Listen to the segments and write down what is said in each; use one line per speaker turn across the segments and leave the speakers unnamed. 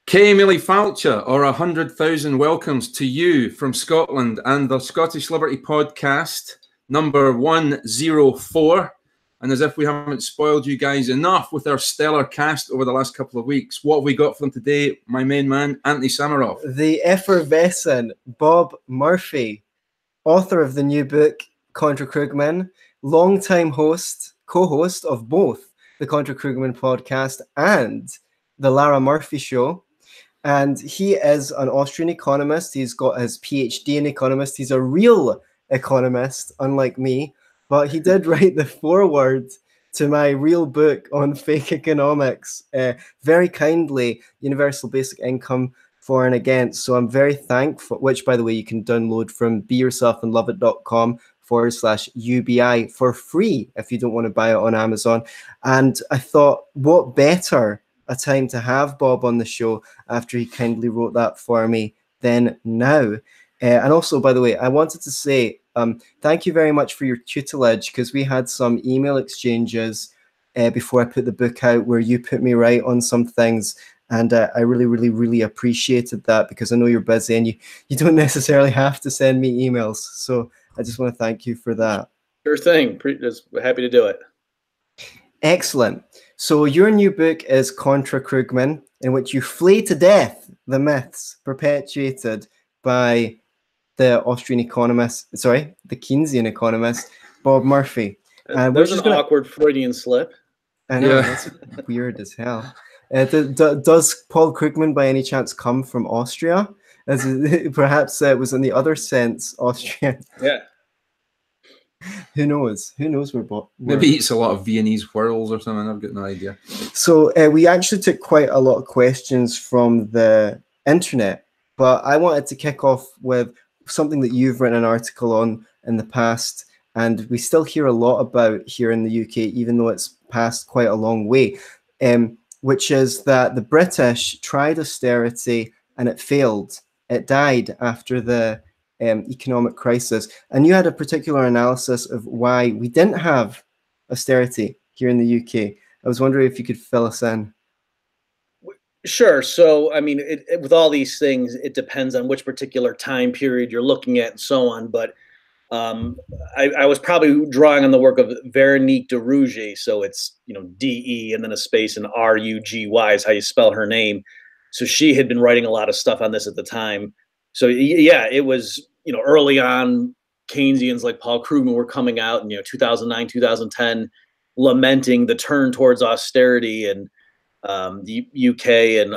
K. Millie Falcher, or 100,000 welcomes to you from Scotland and the Scottish Liberty Podcast, number 104. And as if we haven't spoiled you guys enough with our stellar cast over the last couple of weeks, what have we got for them today? My main man, Antony Sammeroff.
The effervescent Bob Murphy, author of the new book, Contra Krugman, longtime co-host of both the Contra Krugman podcast and the Lara Murphy Show. And he is an Austrian economist. He's got his PhD in economist. He's a real economist, unlike me. But he did write the foreword to my real book on fake economics, very kindly, Universal Basic Income for and Against. So I'm very thankful, which, by the way, you can download from beyourselfandloveit.com/UBI for free if you don't want to buy it on Amazon. And I thought, what better a time to have Bob on the show after he kindly wrote that for me than now. And also, by the way, I wanted to say thank you very much for your tutelage, because we had some email exchanges before I put the book out where you put me right on some things. And I really appreciated that, because I know you're busy and you don't necessarily have to send me emails. So I just want to thank you for that.
Sure thing. Just happy to do it.
Excellent. So your new book is Contra Krugman, in which you flay to death the myths perpetuated by the Keynesian economist, Bob Murphy.
There's an awkward Freudian slip.
I know, that's weird as hell. Does Paul Krugman by any chance come from Austria? Perhaps it was in the other sense Austrian.
Yeah.
Who knows? Who knows where Bob?
Maybe he eats a lot of Viennese whirls or something. I've got no idea.
So we actually took quite a lot of questions from the internet, but I wanted to kick off with something that you've written an article on in the past, and we still hear a lot about here in the UK, even though it's passed quite a long way, which is that the British tried austerity and it failed. It died after the economic crisis. And you had a particular analysis of why we didn't have austerity here in the UK. I was wondering if you could fill us in.
Sure. So, I mean, with all these things, it depends on which particular time period you're looking at and so on. But I was probably drawing on the work of Veronique de Rougy. So it's, D-E and then a space and R-U-G-Y is how you spell her name. So she had been writing a lot of stuff on this at the time. So, yeah, it was, early on, Keynesians like Paul Krugman were coming out in 2009, 2010, lamenting the turn towards austerity and the UK and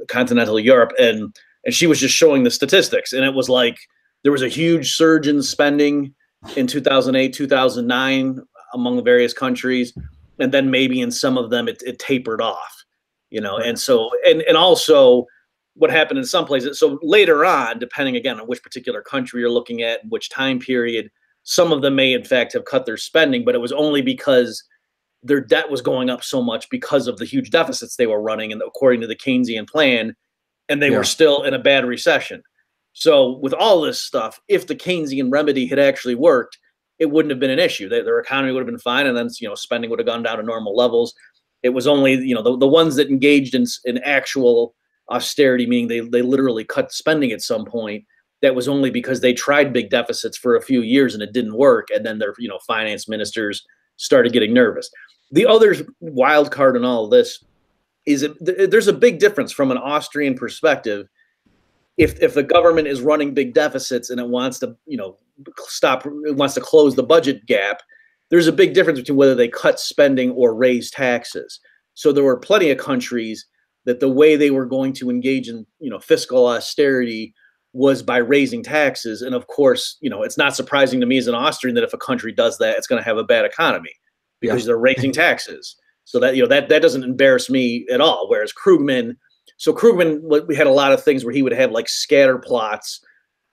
continental Europe, and she was just showing the statistics, and it was like there was a huge surge in spending in 2008, 2009 among the various countries, and then maybe in some of them it tapered off, and so and also what happened in some places. So later on, depending again on which particular country you're looking at, which time period, some of them may in fact have cut their spending, but it was only because their debt was going up so much because of the huge deficits they were running, and according to the Keynesian plan, and they were still in a bad recession. So with all this stuff, if the Keynesian remedy had actually worked, it wouldn't have been an issue. Their economy would have been fine, and then spending would have gone down to normal levels. It was only the ones that engaged in actual austerity, meaning they literally cut spending at some point. That was only because they tried big deficits for a few years and it didn't work, and then their finance ministers started getting nervous. The other wild card in all of this is there's a big difference from an Austrian perspective. If the government is running big deficits and it wants to close the budget gap, there's a big difference between whether they cut spending or raise taxes. So there were plenty of countries that the way they were going to engage in fiscal austerity was by raising taxes. And of course, it's not surprising to me as an Austrian that if a country does that, it's going to have a bad economy because they're raising taxes. So that that doesn't embarrass me at all. Whereas Krugman, we had a lot of things where he would have like scatter plots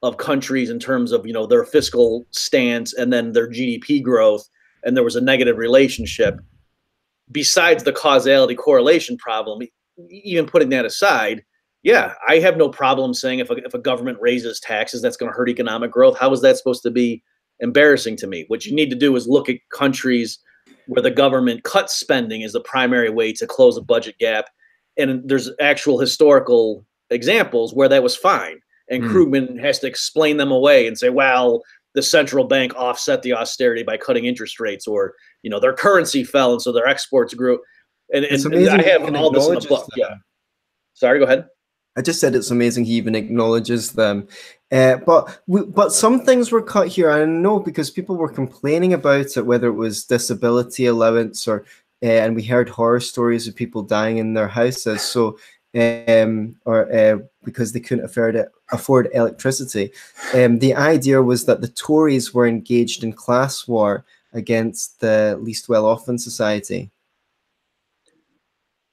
of countries in terms of their fiscal stance and then their GDP growth, and there was a negative relationship. Besides the causality correlation problem, even putting that aside, yeah, I have no problem saying if a government raises taxes, that's going to hurt economic growth. How is that supposed to be embarrassing to me? What you need to do is look at countries where the government cuts spending as the primary way to close a budget gap, and there's actual historical examples where that was fine. And Krugman has to explain them away and say, well, the central bank offset the austerity by cutting interest rates, or, you know, their currency fell and so their exports grew. And I have all this in the book. Yeah. Sorry, go ahead.
I just said it's amazing he even acknowledges them. But some things were cut here. I know because people were complaining about it, whether it was disability allowance or, and we heard horror stories of people dying in their houses. So, because they couldn't afford electricity. The idea was that the Tories were engaged in class war against the least well-off in society.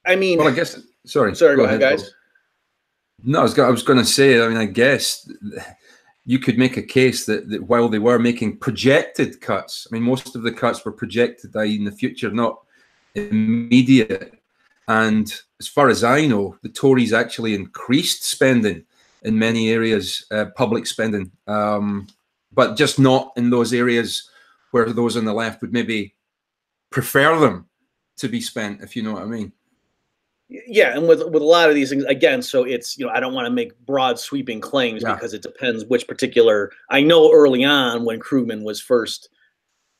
I mean,
well, I guess, sorry,
go ahead, guys.
Paul. No, I was going to say, I mean, I guess you could make a case that while they were making projected cuts, I mean, most of the cuts were projected, i.e. in the future, not immediate. And as far as I know, the Tories actually increased spending in many areas, public spending, but just not in those areas where those on the left would maybe prefer them to be spent, if you know what I mean.
Yeah, and with a lot of these things, again, so it's, you know, I don't want to make broad sweeping claims because it depends which particular. I know early on when Krugman was first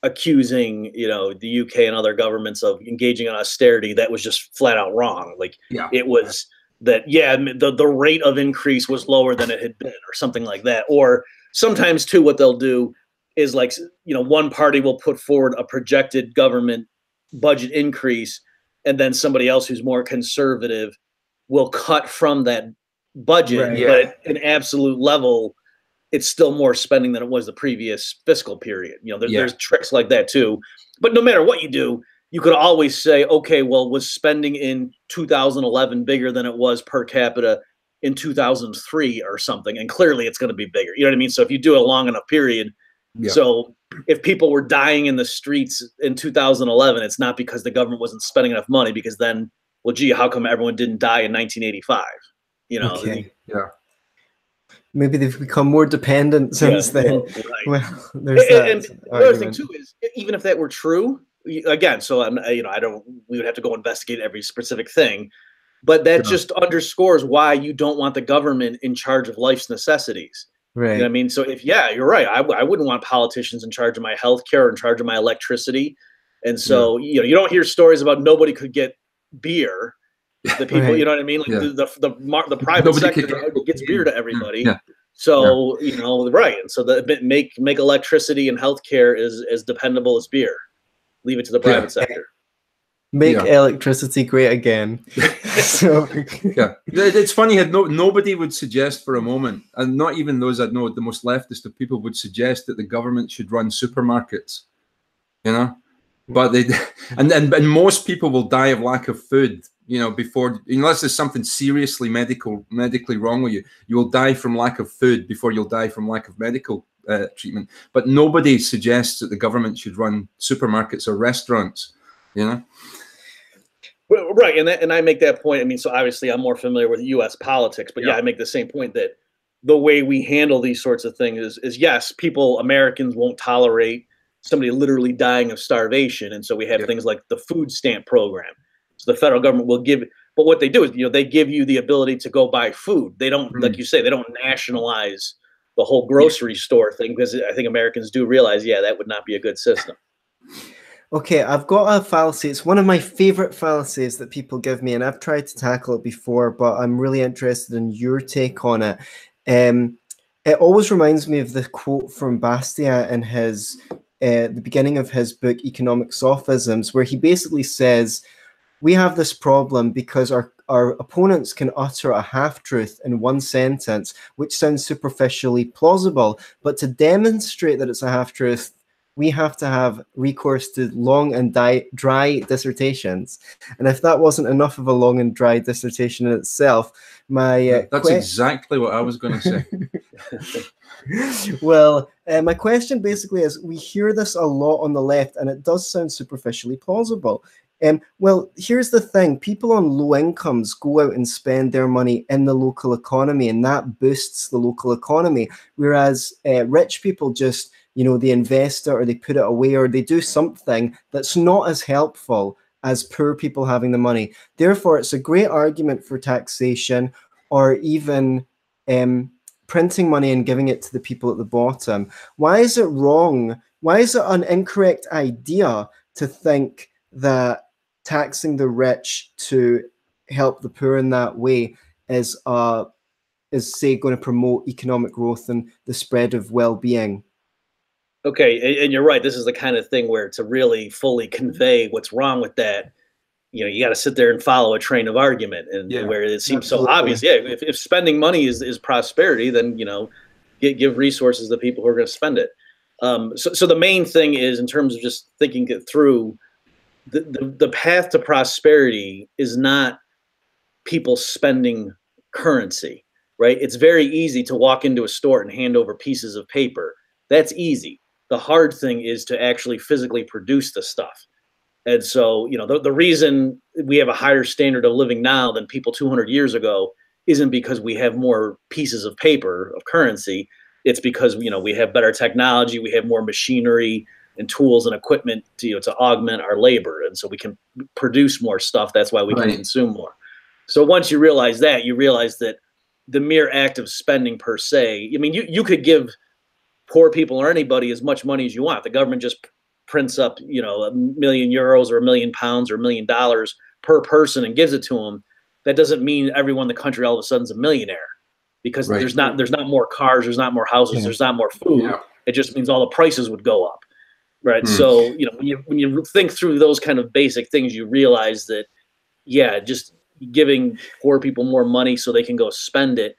accusing, you know, the UK and other governments of engaging in austerity, that was just flat out wrong. Like, it was that, the rate of increase was lower than it had been, or something like that. Or sometimes too, what they'll do is, like, you know, one party will put forward a projected government budget increase, and then somebody else who's more conservative will cut from that budget, but at an absolute level, it's still more spending than it was the previous fiscal period. You know, there's tricks like that too. But no matter what you do, you could always say, okay, well, was spending in 2011 bigger than it was per capita in 2003 or something? And clearly it's going to be bigger. You know what I mean? So if you do a long enough period, so if people were dying in the streets in 2011, it's not because the government wasn't spending enough money, because then, well, gee, how come everyone didn't die in 1985? You know?
Okay. Maybe they've become more dependent since then. Well, there's that. And the
other thing too is, even if that were true, again, so you know, we would have to go investigate every specific thing, but that just underscores why you don't want the government in charge of life's necessities.
Right.
You know what I mean? So if, you're right. I wouldn't want politicians in charge of my healthcare, in charge of my electricity. And so, you know, you don't hear stories about nobody could get beer. The people, you know what I mean? Like the private sector gets beer to everybody. So, you know, and so make electricity and healthcare as dependable as beer. Leave it to the private sector.
Make electricity great again. So
it's funny. Nobody would suggest for a moment, and not even those I know, the most leftist of people would suggest that the government should run supermarkets. You know, but they and most people will die of lack of food. You know, before, unless there's something seriously medically wrong with you, you will die from lack of food before you'll die from lack of medical treatment. But nobody suggests that the government should run supermarkets or restaurants. You know.
Well, right, and I make that point. I mean, so obviously I'm more familiar with U.S. politics, but I make the same point that the way we handle these sorts of things is yes, Americans won't tolerate somebody literally dying of starvation, and so we have things like the food stamp program. So the federal government will give, but what they do is, you know, they give you the ability to go buy food. They don't, like you say, they don't nationalize the whole grocery store thing, because I think Americans do realize, that would not be a good system.
Okay, I've got a fallacy. It's one of my favorite fallacies that people give me, and I've tried to tackle it before, but I'm really interested in your take on it. It always reminds me of the quote from Bastiat in his the beginning of his book, Economic Sophisms, where he basically says, we have this problem because our opponents can utter a half-truth in one sentence, which sounds superficially plausible, but to demonstrate that it's a half-truth, we have to have recourse to long and dry dissertations. And if that wasn't enough of a long and dry dissertation in itself,
that's exactly what I was going to
say. Well, my question basically is, we hear this a lot on the left, and it does sound superficially plausible. Well, here's the thing. People on low incomes go out and spend their money in the local economy, and that boosts the local economy. Whereas rich people just, you know, they invest it or they put it away or they do something that's not as helpful as poor people having the money. Therefore, it's a great argument for taxation, or even printing money and giving it to the people at the bottom. Why is it wrong? Why is it an incorrect idea to think that taxing the rich to help the poor in that way is say going to promote economic growth and the spread of well-being?
Okay, and you're right. This is the kind of thing where to really fully convey what's wrong with that, you got to sit there and follow a train of argument, and where it seems so obvious. Yeah, if spending money is prosperity, then give resources to the people who are going to spend it. So the main thing is, in terms of just thinking it through, the path to prosperity is not people spending currency, right? It's very easy to walk into a store and hand over pieces of paper. That's easy. The hard thing is to actually physically produce the stuff. And so, the reason we have a higher standard of living now than people 200 years ago isn't because we have more pieces of paper, of currency. It's because, we have better technology, we have more machinery and tools and equipment to augment our labor. And so we can produce more stuff. That's why we can consume more. So once you realize that, you realize that the mere act of spending per se, you could give poor people or anybody as much money as you want. The government just prints up, €1 million or £1 million or $1 million per person and gives it to them. That doesn't mean everyone in the country all of a sudden is a millionaire, because there's not more cars, there's not more houses, there's not more food. Yeah. It just means all the prices would go up, right? So when you think through those kind of basic things, you realize that just giving poor people more money so they can go spend it,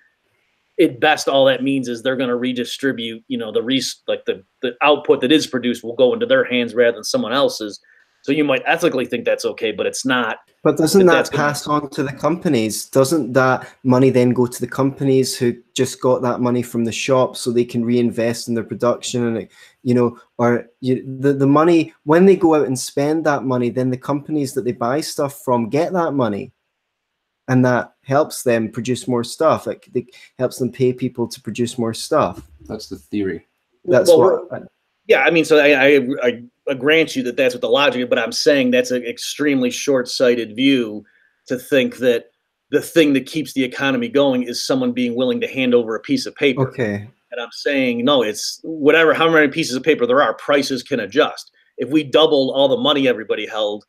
at best, all that means is they're going to redistribute, the output that is produced will go into their hands rather than someone else's. So you might ethically think that's okay, but it's not.
But doesn't that pass on to the companies? Doesn't that money then go to the companies who just got that money from the shop so they can reinvest in their production? And, the money, when they go out and spend that money, then the companies that they buy stuff from get that money. And that helps them produce more stuff. It helps them pay people to produce more stuff.
That's the theory.
That's
so I grant you that that's what the logic is, but I'm saying that's an extremely short-sighted view to think that the thing that keeps the economy going is someone being willing to hand over a piece of paper.
Okay.
And I'm saying, no, it's how many pieces of paper there are, prices can adjust. If we doubled all the money everybody held,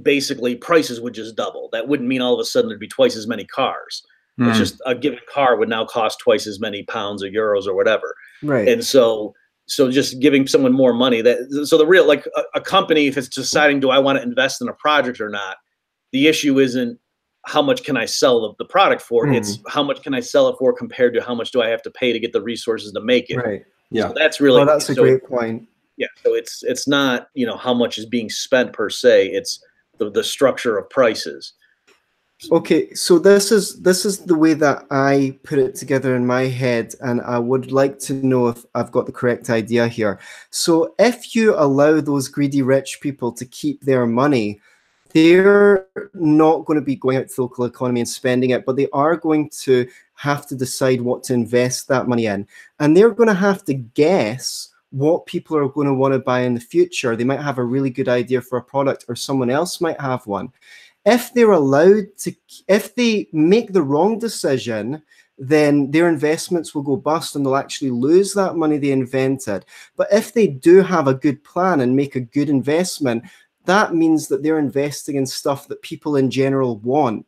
basically prices would just double. That wouldn't mean all of a sudden there'd be twice as many cars. It's just a given car would now cost twice as many pounds or euros or whatever.
Right.
And so just giving someone more money, so the real, a company, if it's deciding, do I want to invest in a project or not, the issue isn't how much can I sell the product for, it's how much can I sell it for compared to how much do I have to pay to get the resources to make it.
Right.
Yeah.
So that's really,
that's a great point.
Yeah. So it's not, how much is being spent per se, it's the structure of prices.
Okay, so this is the way that I put it together in my head, and I would like to know if I've got the correct idea here. So if you allow those greedy rich people to keep their money, they're not going to be going out to the local economy and spending it, but they are going to have to decide what to invest that money in. And they're going to have to guess what people are going to want to buy in the future. They might have a really good idea for a product, or someone else might have one. If they're allowed to, if they make the wrong decision, then their investments will go bust and they'll actually lose that money they invented. But if they do have a good plan and make a good investment, that means that they're investing in stuff that people in general want.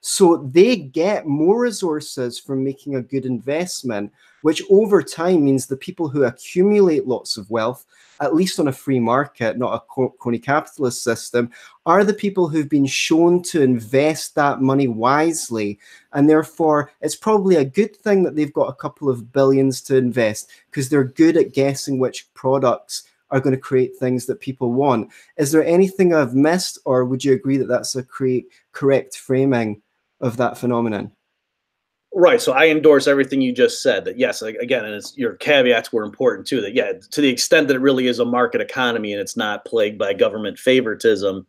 So they get more resources from making a good investment, which over time means the people who accumulate lots of wealth, at least on a free market, not a crony capitalist system, are the people who've been shown to invest that money wisely. And therefore, it's probably a good thing that they've got a couple of billions to invest, because they're good at guessing which products are going to create things that people want. Is there anything I've missed, or would you agree that that's a correct framing of that phenomenon?
Right. So I endorse everything you just said, that yes, again, and your caveats were important too, that yeah, to the extent that it really is a market economy and it's not plagued by government favoritism,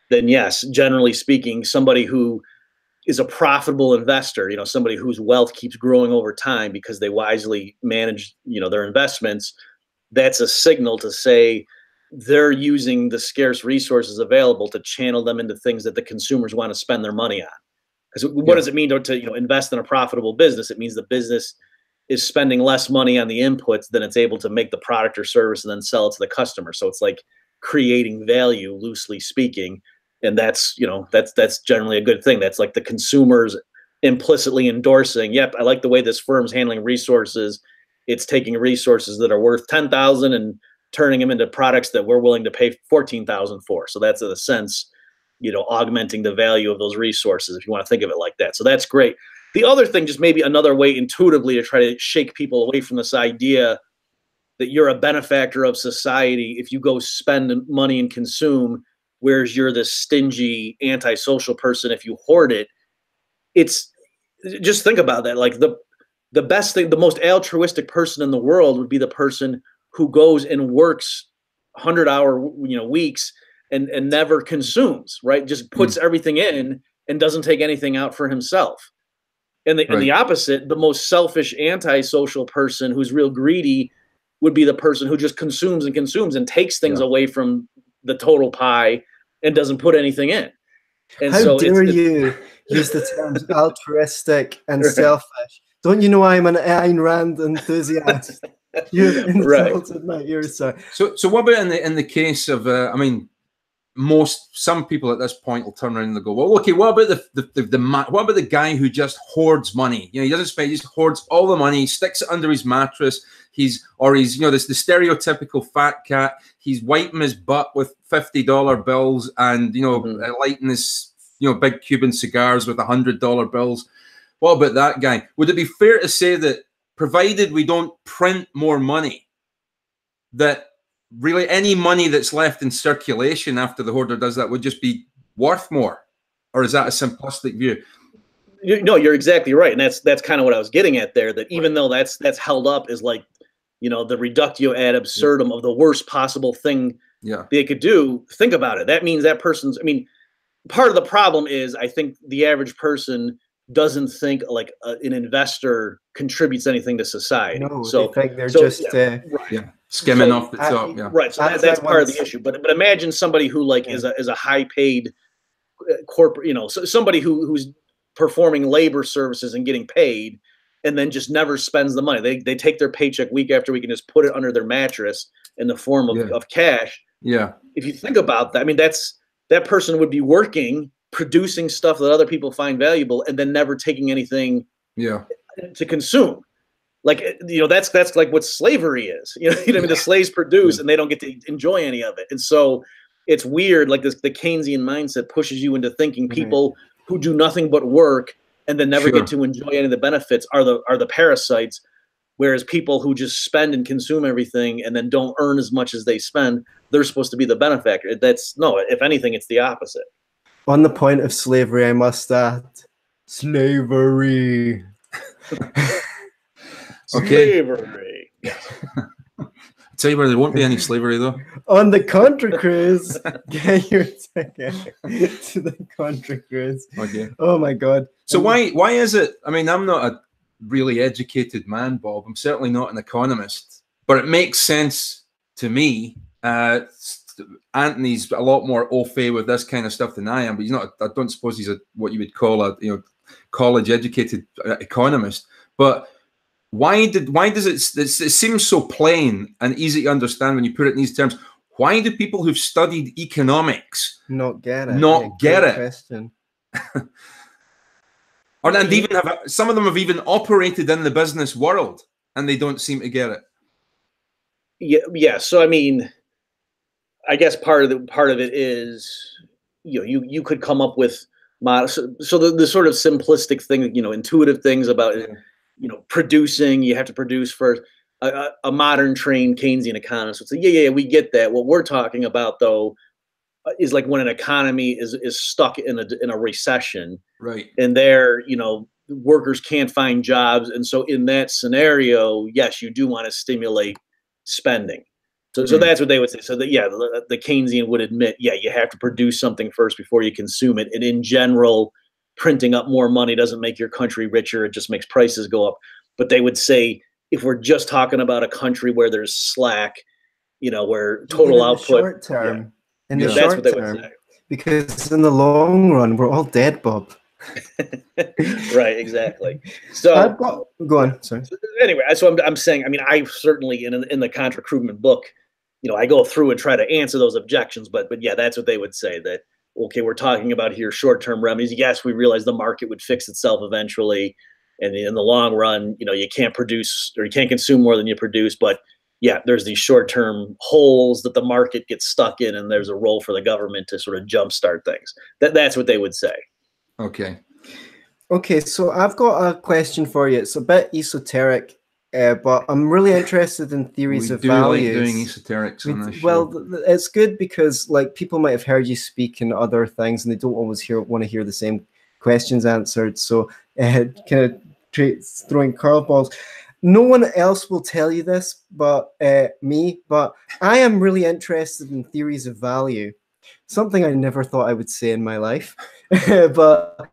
then yes, generally speaking, somebody who is a profitable investor, somebody whose wealth keeps growing over time because they wisely manage, their investments, that's a signal to say, they're using the scarce resources available to channel them into things that the consumers want to spend their money on. Because what does it mean to invest in a profitable business? It means the business is spending less money on the inputs than it's able to make the product or service and then sell it to the customer. So it's like creating value, loosely speaking, and that's generally a good thing. That's like the consumers implicitly endorsing, yep, I like the way this firm's handling resources. It's taking resources that are worth 10,000 and turning them into products that we're willing to pay 14,000 for. So that's in a sense, augmenting the value of those resources, if you want to think of it like that. So that's great. The other thing, just maybe another way intuitively to try to shake people away from this idea that you're a benefactor of society if you go spend money and consume, whereas you're this stingy, antisocial person if you hoard it. It's just think about that. Like the best thing, the most altruistic person in the world would be the person who goes and works 100-hour weeks and never consumes, right? Just puts everything in and doesn't take anything out for himself. And the opposite, the most selfish, antisocial person who's real greedy would be the person who just consumes and consumes and takes things away from the total pie and doesn't put anything in. And
How dare you use the terms altruistic and selfish? Don't you know I'm an Ayn Rand enthusiast? You've insulted my ears, sir.
So what about in the case of some people at this point will turn around and they'll go, well, okay, what about what about the guy who just hoards money? He doesn't spend, he just hoards all the money, sticks it under his mattress. He's the stereotypical fat cat. He's wiping his butt with $50 bills and lighting his big Cuban cigars with $100 bills. What about that guy? Would it be fair to say that, provided we don't print more money, that really any money that's left in circulation after the hoarder does that would just be worth more? Or is that a simplistic view?
No, you're exactly right. And that's kind of what I was getting at there, that even though that's held up as like, the reductio ad absurdum of the worst possible thing they could do, think about it. That means that person's, part of the problem is I think the average person doesn't think like an investor contributes anything to society.
No,
so
they think they're just
skimming off the top.
Right. So that's part of the issue. But imagine somebody who is a high paid corporate, somebody who's performing labor services and getting paid, and then just never spends the money. They take their paycheck week after week and just put it under their mattress in the form of cash. Yeah. If you think about that, that person would be working, producing stuff that other people find valuable, and then never taking anything to consume. Like, that's like what slavery is. The slaves produce and they don't get to enjoy any of it. And so it's weird, like the Keynesian mindset pushes you into thinking people who do nothing but work and then never get to enjoy any of the benefits are the parasites, whereas people who just spend and consume everything and then don't earn as much as they spend, they're supposed to be the benefactor. If anything, it's the opposite.
On the point of slavery, I must add, slavery.
Slavery.
I'll tell you where there won't be any slavery, though.
On the Contra cruise. Get your ticket to the Contra cruise. Okay. Oh, my God.
So why is it? I'm not a really educated man, Bob. I'm certainly not an economist. But it makes sense to me. Antony's a lot more au fait with this kind of stuff than I am, but he's not. I don't suppose he's what you would call a college-educated economist. But why does it seems so plain and easy to understand when you put it in these terms? Why do people who've studied economics
not get it?
Not get it?
Question.
And even some of them have even operated in the business world and they don't seem to get it.
Yeah. So I guess part of it is, you could come up with so the sort of simplistic thing, intuitive things about producing. You have to produce first. A modern trained Keynesian economist would say, we get that. What we're talking about though is like when an economy is stuck in a recession, right? And there, workers can't find jobs, and so in that scenario, yes, you do want to stimulate spending. So that's what they would say. So that the Keynesian would admit, you have to produce something first before you consume it. And in general, printing up more money doesn't make your country richer. It just makes prices go up. But they would say, if we're just talking about a country where there's slack, where total output.
Short term, in the
that's
short
what they would
term,
say.
because in the long run, we're all dead, Bob.
Right, exactly. So
go on. Sorry.
So anyway, so I'm saying, I mean, I certainly in the Contra Krugman book, I go through and try to answer those objections, but yeah, that's what they would say, that okay, we're talking about here short-term remedies. Yes, we realize the market would fix itself eventually, and in the long run, you can't produce or you can't consume more than you produce, but yeah, there's these short-term holes that the market gets stuck in, and there's a role for the government to sort of jumpstart things. That's what they would say.
Okay.
Okay, so I've got a question for you. It's a bit esoteric, but I'm really interested in theories of values.
We do like doing esoterics on this show.
Well, it's good because like people might have heard you speak in other things, and they don't always want to hear the same questions answered. So kind of throwing curveballs. No one else will tell you this, but me. But I am really interested in theories of value. Something I never thought I would say in my life, but.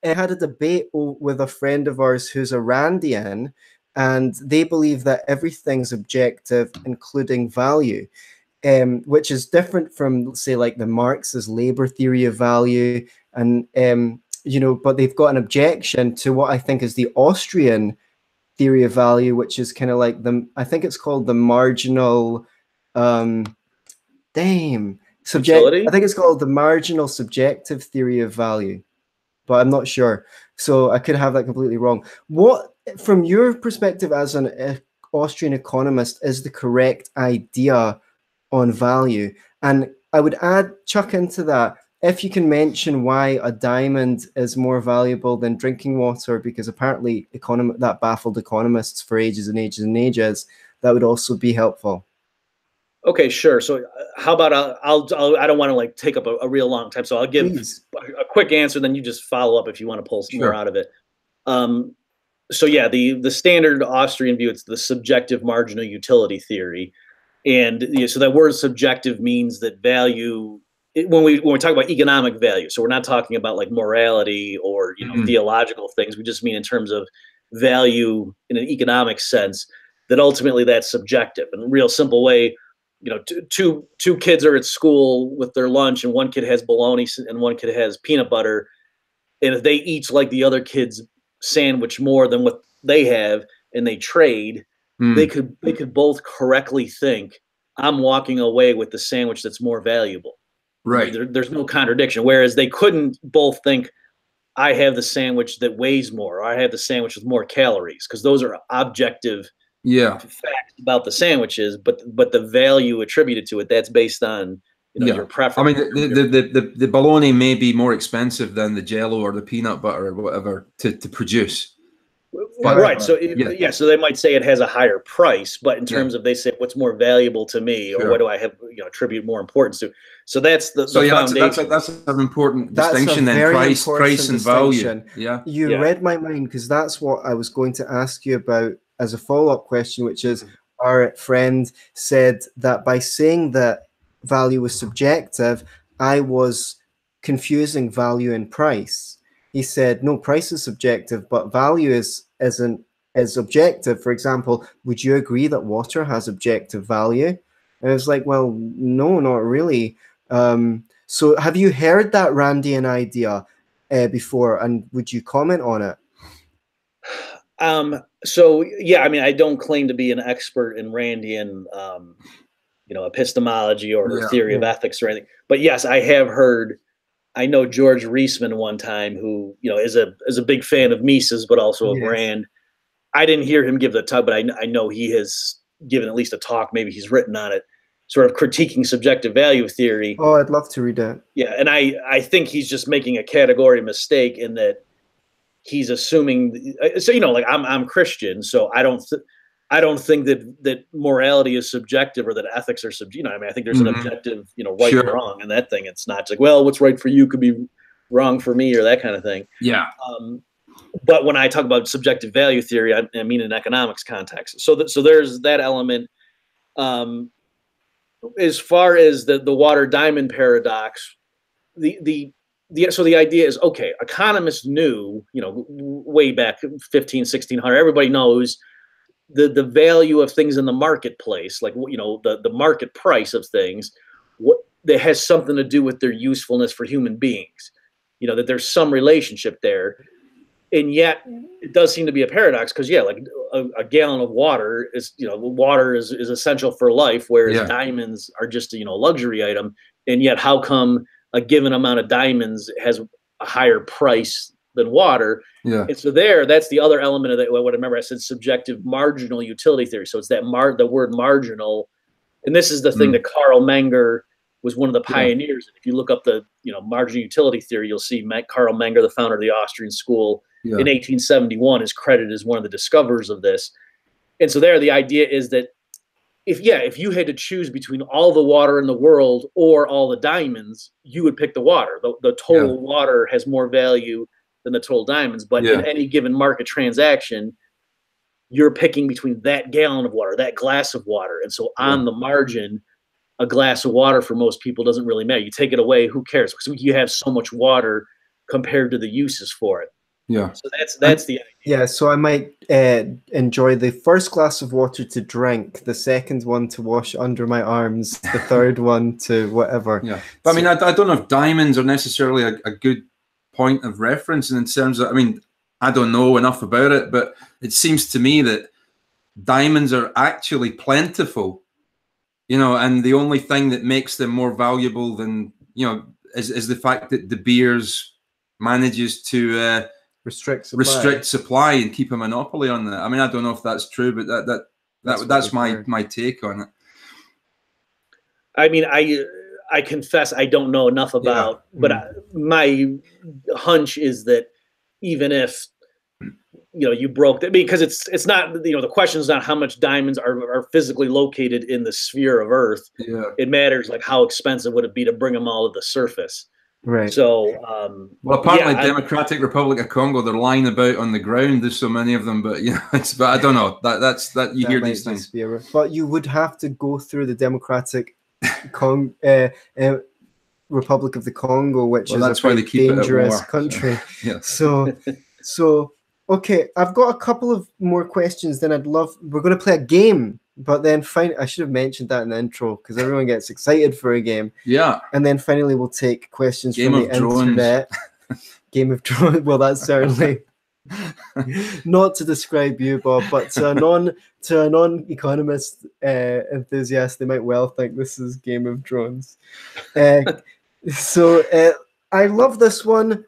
I had a debate with a friend of ours who's a Randian, and they believe that everything's objective, including value, which is different from, say, like the Marx's labor theory of value, and but they've got an objection to what I think is the Austrian theory of value, which is kind of like I think it's called the marginal,
Utility?
I think it's called the marginal subjective theory of value. But I'm not sure. So I could have that completely wrong. What, from your perspective as an Austrian economist, is the correct idea on value? And I would chuck into that, if you can mention why a diamond is more valuable than drinking water, because apparently that baffled economists for ages and ages and ages, that would also be helpful.
Okay, sure. So how about I don't want to like take up a real long time, so I'll give a quick answer, then you just follow up if you want to pull some more out of it. So yeah, the standard Austrian view, it's the subjective marginal utility theory, and so that word subjective means that value, when we talk about economic value, so we're not talking about like morality or theological things. We just mean in terms of value in an economic sense, that ultimately that's subjective. In a real simple way, two kids are at school with their lunch, and one kid has bologna and one kid has peanut butter, and if they each like the other kid's sandwich more than what they have, and they trade, they could both correctly think, I'm walking away with the sandwich that's more valuable. Right. There's no contradiction. Whereas they couldn't both think, I have the sandwich that weighs more, or I have the sandwich with more calories, because those are objective facts about the sandwiches, but the value attributed to it, that's based on your preference.
I mean, the bologna may be more expensive than the Jello or the peanut butter or whatever to produce.
But, right. So so they might say it has a higher price, but in terms of, they say what's more valuable to me, or what do I have attribute more importance to? So that's the foundation.
That's an important distinction then. Price and value. Yeah.
You read my mind, because that's what I was going to ask you about as a follow-up question, which is, our friend said that by saying that value was subjective, I was confusing value and price. He said, no, price is subjective, but value is objective. For example, would you agree that water has objective value? And I was like, well, no, not really. So have you heard that Randian idea before, and would you comment on it?
So yeah, I mean, I don't claim to be an expert in Randian, epistemology or theory of ethics or anything. But yes, I have heard. I know George Reisman one time, who is a big fan of Mises, but also of Rand. I didn't hear him give the talk, but I know he has given at least a talk. Maybe he's written on it, sort of critiquing subjective value theory.
Oh, I'd love to read that.
Yeah, and I think he's just making a category mistake in that. He's assuming, so like I'm Christian, so I don't think that morality is subjective, or that ethics are subjective. I mean, I think there's an objective, right and wrong, and that thing. It's not just like, well, what's right for you could be wrong for me, or that kind of thing. Yeah. But when I talk about subjective value theory, I mean in economics context. So there's that element. As far as the water diamond paradox, so the idea is, okay, economists knew, way back 1600, everybody knows the value of things in the marketplace, like, you know, the market price of things, what that has something to do with their usefulness for human beings. You know, that there's some relationship there. And yet it does seem to be a paradox, because yeah, like a gallon of water is, you know, water is essential for life, whereas diamonds are just, you know, a luxury item. And yet how come a given amount of diamonds has a higher price than water?
Yeah.
And so that's the other element of that. What I remember, I said subjective marginal utility theory. So it's that the word marginal. And this is the thing that Carl Menger was one of the pioneers. If you look up the, you know, marginal utility theory, you'll see Carl Menger, the founder of the Austrian school, in 1871 is credited as one of the discoverers of this. And so there, the idea is that if you had to choose between all the water in the world or all the diamonds, you would pick the water. The total water has more value than the total diamonds. But in any given market transaction, you're picking between that gallon of water, that glass of water. And so on the margin, a glass of water for most people doesn't really matter. You take it away, who cares? Because you have so much water compared to the uses for it.
Yeah.
So that's the idea.
Yeah, so I might enjoy the first glass of water to drink, the second one to wash under my arms, the third one to whatever.
Yeah. But I mean, I don't know if diamonds are necessarily a good point of reference in terms of, I mean, I don't know enough about it, but it seems to me that diamonds are actually plentiful, you know, and the only thing that makes them more valuable than, you know, is the fact that De Beers manages to restrict supply and keep a monopoly on that. I mean, I don't know if that's true, but that's my take on it. I
mean, I confess I don't know enough about, but my hunch is that even if, you know, you broke that, because it's not, you know, the question is not how much diamonds are physically located in the sphere of Earth. Yeah. It matters like how expensive would it be to bring them all to the surface.
Right.
So,
well, apparently, Democratic Republic of Congo, they're lying about on the ground. There's so many of them, but you know, but I don't know. You hear these things.
But you would have to go through the Democratic Republic of the Congo, which is a very dangerous country.
Yeah.
So okay, I've got a couple of more questions. Then we're going to play a game. But then I should have mentioned that in the intro, because everyone gets excited for a game.
Yeah.
And then finally we'll take questions from the internet. Game of Drones. Well, that's certainly not to describe you, Bob, but to a non-economist enthusiast, they might well think this is Game of Drones. So I love this one.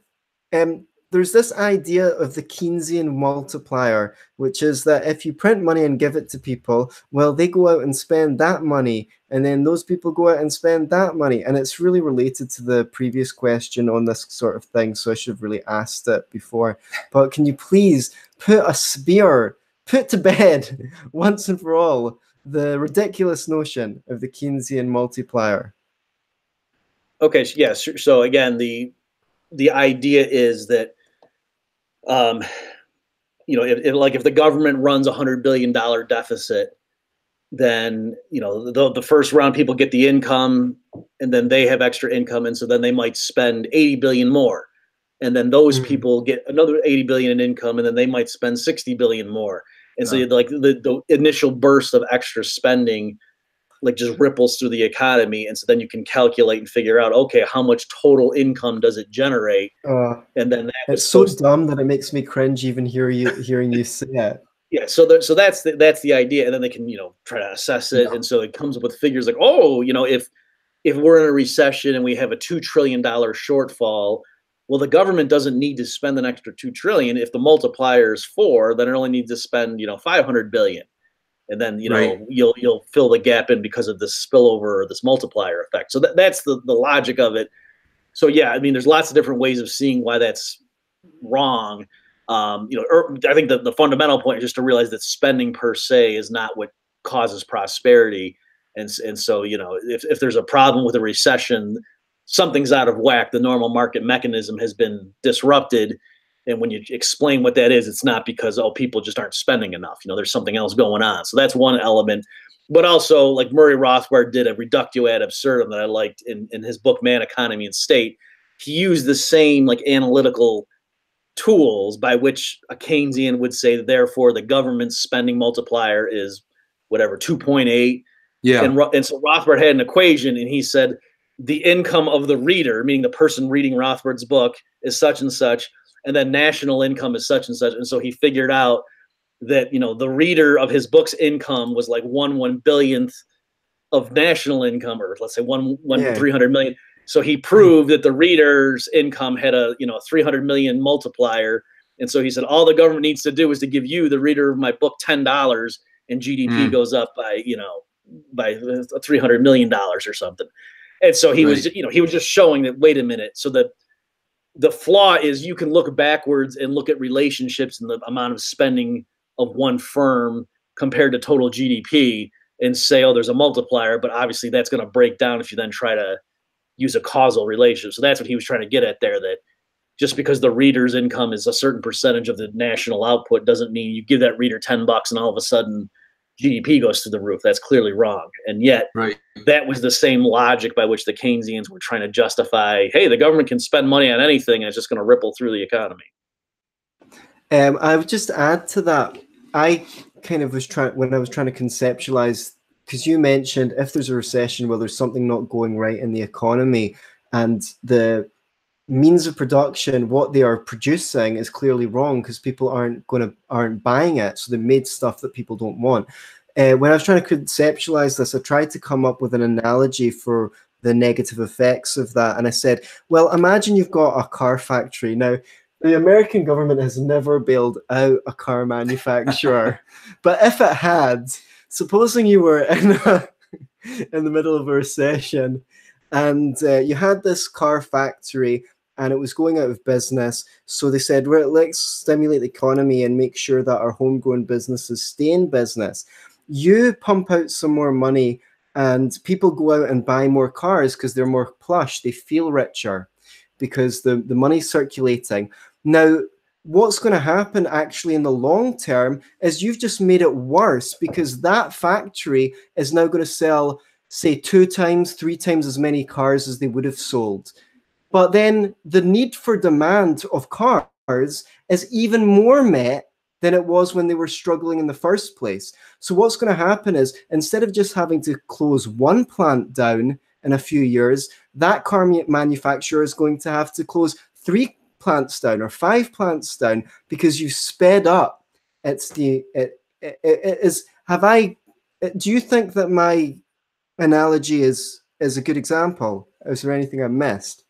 There's this idea of the Keynesian multiplier, which is that if you print money and give it to people, well, they go out and spend that money, and then those people go out and spend that money. And it's really related to the previous question on this sort of thing, so I should have really asked it before. But can you please put to bed once and for all the ridiculous notion of the Keynesian multiplier?
Okay, yes. So again, the idea is that, you know, if the government runs $100 billion deficit, then, you know, the first round people get the income, and then they have extra income, and so then they might spend 80 billion more, and then those people get another 80 billion in income, and then they might spend 60 billion more, and so like the initial burst of extra spending like just ripples through the economy. And so then you can calculate and figure out, okay, how much total income does it generate? And then
it's so dumb that it makes me cringe even hearing you say it.
Yeah. So that's the idea. And then they can, you know, try to assess it. And so it comes up with figures like, oh, you know, if we're in a recession and we have a $2 trillion shortfall, well, the government doesn't need to spend an extra $2 trillion. If the multiplier is 4, then it only needs to spend, you know, 500 billion. And then, you know, you'll fill the gap in because of this spillover or this multiplier effect. So that's the logic of it. So, yeah, I mean, there's lots of different ways of seeing why that's wrong. You know, I think the fundamental point is just to realize that spending per se is not what causes prosperity. And so, you know, if there's a problem with a recession, something's out of whack. The normal market mechanism has been disrupted. And when you explain what that is, it's not because, oh, people just aren't spending enough. You know, there's something else going on. So that's one element. But also, like Murray Rothbard did a reductio ad absurdum that I liked in his book, Man, Economy, and State. He used the same like analytical tools by which a Keynesian would say, therefore, the government's spending multiplier is whatever, 2.8.
Yeah.
And so Rothbard had an equation, and he said the income of the reader, meaning the person reading Rothbard's book, is such and such, and then national income is such and such. And so he figured out that, you know, the reader of his book's income was like 1/1 billionth of national income, or let's say 300 million. So he proved that the reader's income had a, 300 million multiplier. And so he said, all the government needs to do is to give you, the reader of my book, $10, and GDP goes up by, by $300 million or something. And so he was, he was just showing that, wait a minute. So the flaw is you can look backwards and look at relationships and the amount of spending of one firm compared to total GDP and say, oh, there's a multiplier, but obviously that's going to break down if you then try to use a causal relationship. So that's what he was trying to get at there, that just because the reader's income is a certain percentage of the national output doesn't mean you give that reader $10 and all of a sudden GDP goes through the roof. That's clearly wrong. And yet that was the same logic by which the Keynesians were trying to justify, hey, the government can spend money on anything and it's just going to ripple through the economy.
I would just add to that. I kind of was when I was trying to conceptualize, because you mentioned if there's a recession where there's something not going right in the economy and the means of production, what they are producing is clearly wrong because people aren't buying it. So they made stuff that people don't want. When I was trying to conceptualize this, I tried to come up with an analogy for the negative effects of that. And I said, well, imagine you've got a car factory. Now, the American government has never bailed out a car manufacturer, but if it had, supposing you were in the middle of a recession and you had this car factory and it was going out of business, so they said, well, let's stimulate the economy and make sure that our homegrown businesses stay in business. You pump out some more money and people go out and buy more cars because they're more plush, they feel richer because the money's circulating. Now, what's going to happen actually in the long term is you've just made it worse because that factory is now going to sell, say, 2 times, 3 times as many cars as they would have sold. But then the need for demand of cars is even more met than it was when they were struggling in the first place. So what's going to happen is instead of just having to close one plant down in a few years, that car manufacturer is going to have to close 3 plants down or 5 plants down because you sped up. Do you think that my analogy is a good example? Is there anything I missed?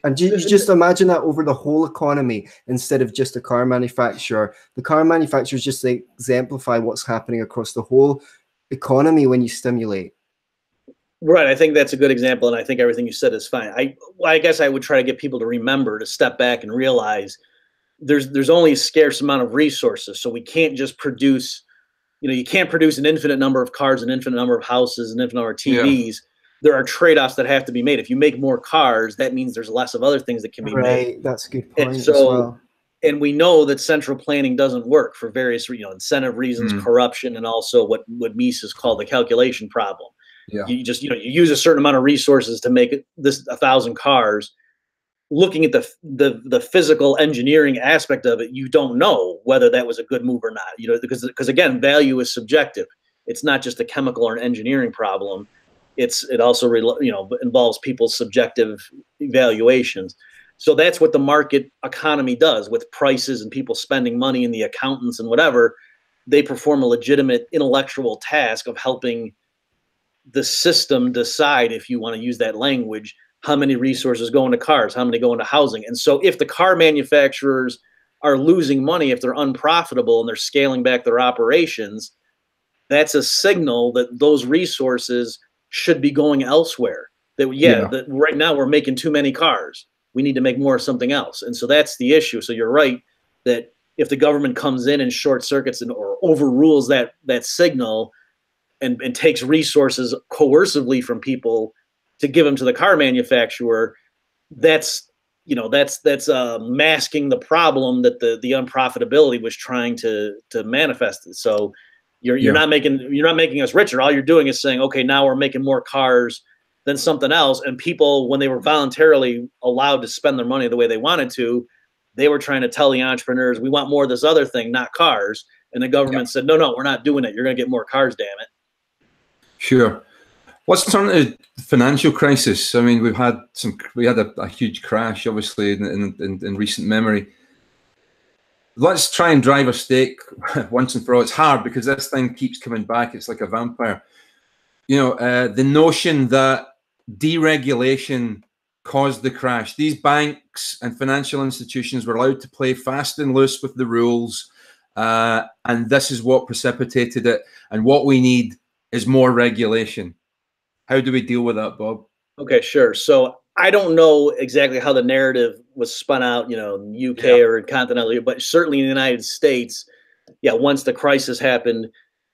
And you just imagine that over the whole economy instead of just a car manufacturer. The car manufacturers just exemplify what's happening across the whole economy when you stimulate.
Right. I think that's a good example. And I think everything you said is fine. I guess I would try to get people to remember to step back and realize there's only a scarce amount of resources. So we can't just produce, you can't produce an infinite number of cars, an infinite number of houses, an infinite number of TVs. Yeah. There are trade-offs that have to be made. If you make more cars, that means there's less of other things that can be made.
Right, that's a good point
as
well.
And we know that central planning doesn't work for various, incentive reasons, corruption, and also what Mises called the calculation problem. Yeah. You just, you use a certain amount of resources to make this 1,000 cars. Looking at the physical engineering aspect of it, you don't know whether that was a good move or not. Because again, value is subjective. It's not just a chemical or an engineering problem. It also involves people's subjective evaluations. So that's what the market economy does with prices and people spending money and the accountants and whatever. They perform a legitimate intellectual task of helping the system decide, if you want to use that language, how many resources go into cars, how many go into housing. And so if the car manufacturers are losing money, if they're unprofitable and they're scaling back their operations, that's a signal that those resources should be going elsewhere. That right now we're making too many cars. We need to make more of something else. And so that's the issue. So you're right that if the government comes in and short circuits or overrules that signal and takes resources coercively from people to give them to the car manufacturer, that's masking the problem that the unprofitability was trying to manifest. So you're not making us richer. All you're doing is saying, okay, now we're making more cars than something else. And people, when they were voluntarily allowed to spend their money the way they wanted to, They were trying to tell the entrepreneurs, we want more of this other thing, not cars. And the government said, no, we're not doing it. You're going to get more cars, damn it.
Sure. Let's turn to the financial crisis. I mean, we had a huge crash, obviously, in recent memory. Let's try and drive a stake once and for all. It's hard because this thing keeps coming back. It's like a vampire. You know, the notion that deregulation caused the crash. These banks and financial institutions were allowed to play fast and loose with the rules, and this is what precipitated it. And what we need is more regulation. How do we deal with that, Bob?
Okay, sure. So I don't know exactly how the narrative was spun out, you know, in the UK or in continental, but certainly in the United States, once the crisis happened,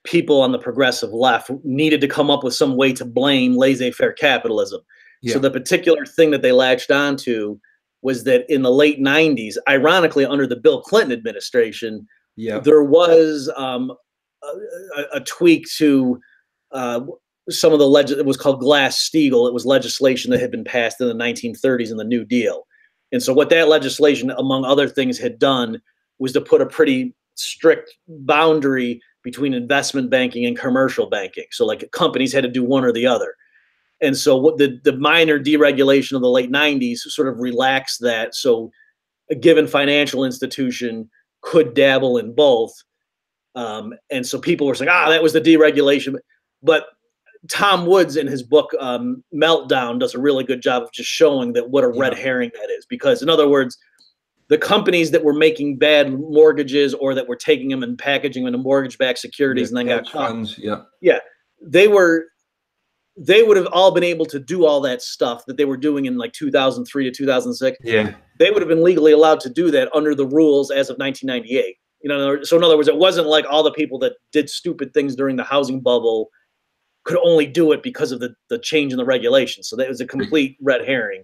people on the progressive left needed to come up with some way to blame laissez-faire capitalism. So the particular thing that they latched onto was that in the late 90s, ironically, under the Bill Clinton administration, there was a tweak to some of the it was called Glass-Steagall. It was legislation that had been passed in the 1930s in the New Deal. And so what that legislation, among other things, had done was to put a pretty strict boundary between investment banking and commercial banking. So like companies had to do one or the other. And so what the minor deregulation of the late 90s sort of relaxed that. So a given financial institution could dabble in both. And so people were saying, that was the deregulation. But Tom Woods in his book Meltdown does a really good job of just showing that what a red herring that is. Because in other words, the companies that were making bad mortgages or that were taking them and packaging them into mortgage-backed securities and then got caught. They would have all been able to do all that stuff that they were doing in like 2003 to 2006. They would have been legally allowed to do that under the rules as of 1998. You know, so in other words, it wasn't like all the people that did stupid things during the housing bubble could only do it because of the change in the regulation. So that was a complete red herring.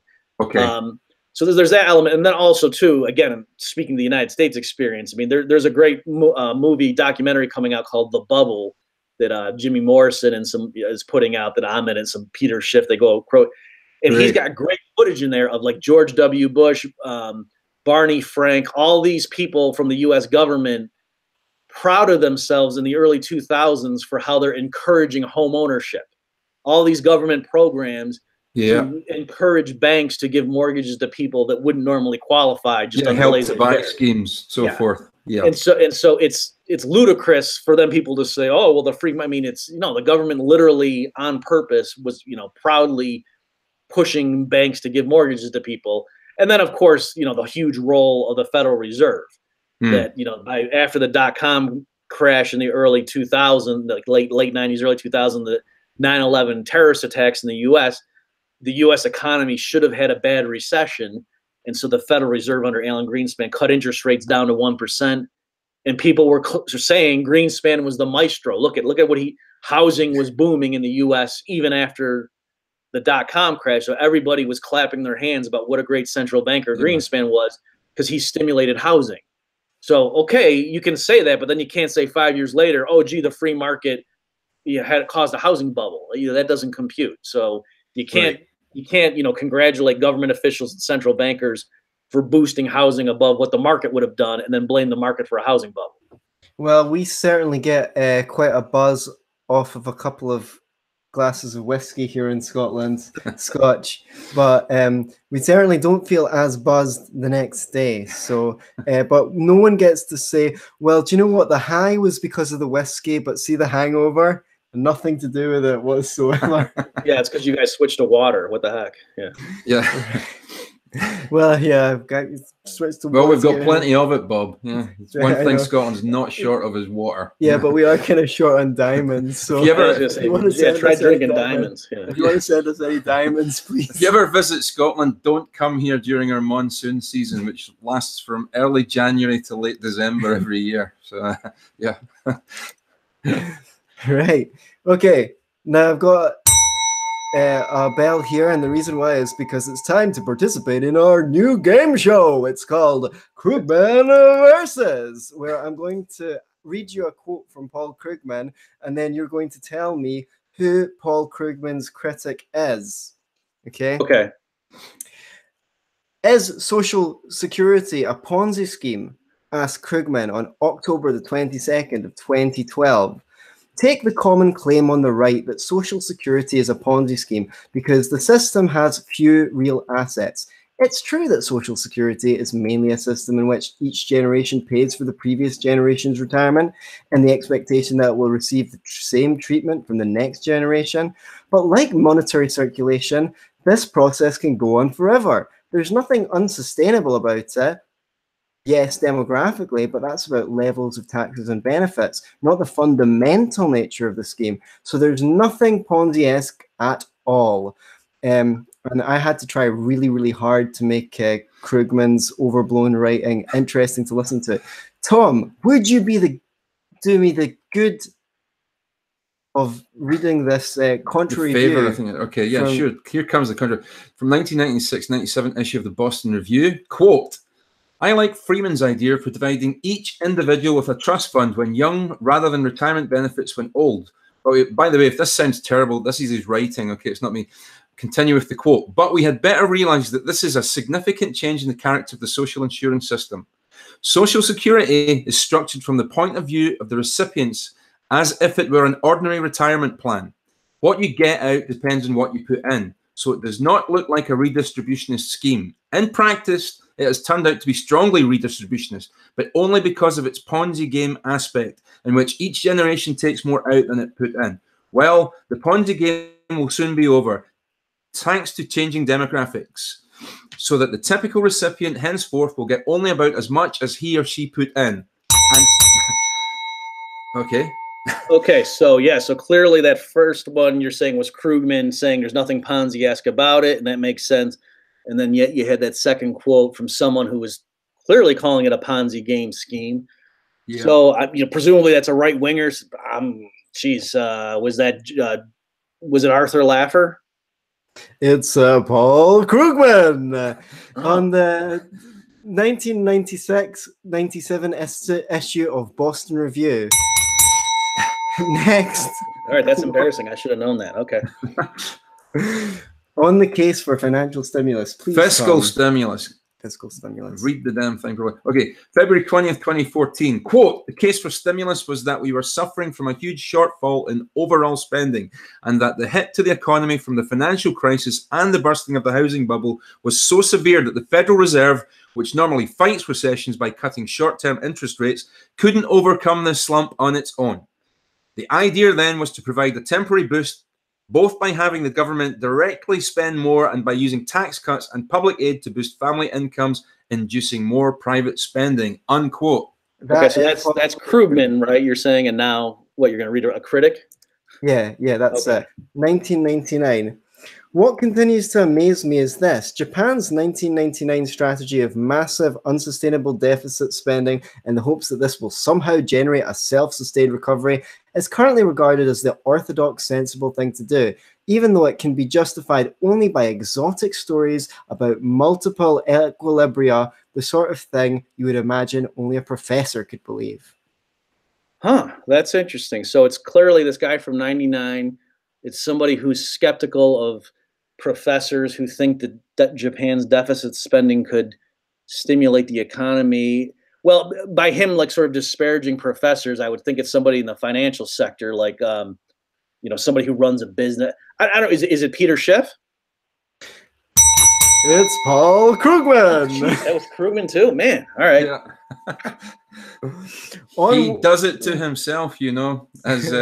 So there's that element. And then also, too, again, speaking of the United States experience, I mean, there's a great movie documentary coming out called The Bubble that Jimmy Morrison and is putting out that I'm in, and some Peter Schiff, they go quote. And he's got great footage in there of like George W. Bush, Barney Frank, all these people from the U.S. government proud of themselves in the early 2000s for how they're encouraging home ownership. All these government programs to encourage banks to give mortgages to people that wouldn't normally qualify. Just
help to buy schemes, so forth.
And so it's ludicrous for them people to say, oh, well, the free, I mean, it's, you know, the government literally on purpose was, you know, proudly pushing banks to give mortgages to people. And then, of course, you know, the huge role of the Federal Reserve that, you know, after the dot-com crash in the early 2000s, like late 90s, early 2000s, the 9/11 terrorist attacks in the U.S. economy should have had a bad recession. And so the Federal Reserve under Alan Greenspan cut interest rates down to 1%. And people were saying Greenspan was the maestro. Look at what housing was booming in the U.S. even after the dot-com crash. So everybody was clapping their hands about what a great central banker Greenspan was because he stimulated housing. So, okay, you can say that, but then you can't say 5 years later, oh, gee, the free market had caused a housing bubble. You know, that doesn't compute. So you can't, you know, congratulate government officials and central bankers for boosting housing above what the market would have done and then blame the market for a housing bubble.
Well, we certainly get quite a buzz off of a couple of glasses of whiskey here in Scotland, Scotch, but we certainly don't feel as buzzed the next day. So, but no one gets to say, well, do you know what? The high was because of the whiskey, but see the hangover? Nothing to do with it whatsoever.
Yeah, it's because you guys switched to water. What the heck?
Yeah.
Well, yeah, I've got switched to water.
Well, we've got plenty of it, Bob. Yeah, it's one thing Scotland's not short of is water.
Yeah, but we are kind of short on diamonds. So
if you ever
try drinking diamonds.
If you want to send us any diamonds, please.
If you ever visit Scotland, don't come here during our monsoon season, which lasts from early January to late December every year. So, yeah.
Right. Okay. Now I've got a bell here, and the reason why is because it's time to participate in our new game show. It's called Krugman Versus, where I'm going to read you a quote from Paul Krugman, and then you're going to tell me who Paul Krugman's critic is. Okay?
Okay.
Is social security a Ponzi scheme? Asked Krugman on October the 22nd of 2012. Take the common claim on the right that social security is a Ponzi scheme because the system has few real assets. It's true that social security is mainly a system in which each generation pays for the previous generation's retirement in the expectation that it will receive the same treatment from the next generation. But like monetary circulation, this process can go on forever. There's nothing unsustainable about it. Yes, demographically, but that's about levels of taxes and benefits, not the fundamental nature of the scheme. So there's nothing Ponzi-esque at all. And I had to try really, really hard to make Krugman's overblown writing interesting to listen to. Tom, would you do me the good of reading this Contra Review?
I think. Okay, yeah, sure. Here comes the Contra. From 1996-97 issue of the Boston Review. Quote, I like Freeman's idea for dividing each individual with a trust fund when young rather than retirement benefits when old. But by the way, if this sounds terrible, this is his writing. Okay, it's not me. Continue with the quote. But we had better realize that this is a significant change in the character of the social insurance system. Social security is structured from the point of view of the recipients as if it were an ordinary retirement plan. What you get out depends on what you put in. So it does not look like a redistributionist scheme. In practice, it has turned out to be strongly redistributionist, but only because of its Ponzi game aspect, in which each generation takes more out than it put in. Well, the Ponzi game will soon be over, thanks to changing demographics, so that the typical recipient henceforth will get only about as much as he or she put in. And okay.
Okay, so yeah, so clearly that first one you're saying was Krugman saying there's nothing Ponzi-esque about it, and that makes sense. And then yet you had that second quote from someone who was clearly calling it a Ponzi game scheme. Yeah. So presumably that's a right winger. Was it Arthur Laffer?
It's Paul Krugman on the 1996-97 issue of Boston Review. Next.
All right, that's embarrassing. I should have known that. Okay.
On the case for financial stimulus, please.
Fiscal stimulus.
Fiscal stimulus.
Read the damn thing. Okay, February 20th, 2014. Quote, the case for stimulus was that we were suffering from a huge shortfall in overall spending and that the hit to the economy from the financial crisis and the bursting of the housing bubble was so severe that the Federal Reserve, which normally fights recessions by cutting short-term interest rates, couldn't overcome this slump on its own. The idea then was to provide a temporary boost both by having the government directly spend more and by using tax cuts and public aid to boost family incomes, inducing more private spending, unquote.
Okay, so that's Krugman, right? You're saying, and now what, you're going to read a critic?
Yeah, that's it. 1999. What continues to amaze me is this. Japan's 1999 strategy of massive, unsustainable deficit spending in the hopes that this will somehow generate a self-sustained recovery is currently regarded as the orthodox, sensible thing to do, even though it can be justified only by exotic stories about multiple equilibria, the sort of thing you would imagine only a professor could believe.
Huh, that's interesting. So it's clearly this guy from 99. It's somebody who's skeptical of professors who think that Japan's deficit spending could stimulate the economy. Well, by him, like sort of disparaging professors, I would think it's somebody in the financial sector, like somebody who runs a business. I don't know. Is it Peter Schiff?
It's Paul Krugman.
Jeez, that was Krugman too, man. All right.
Yeah. He does it to himself, as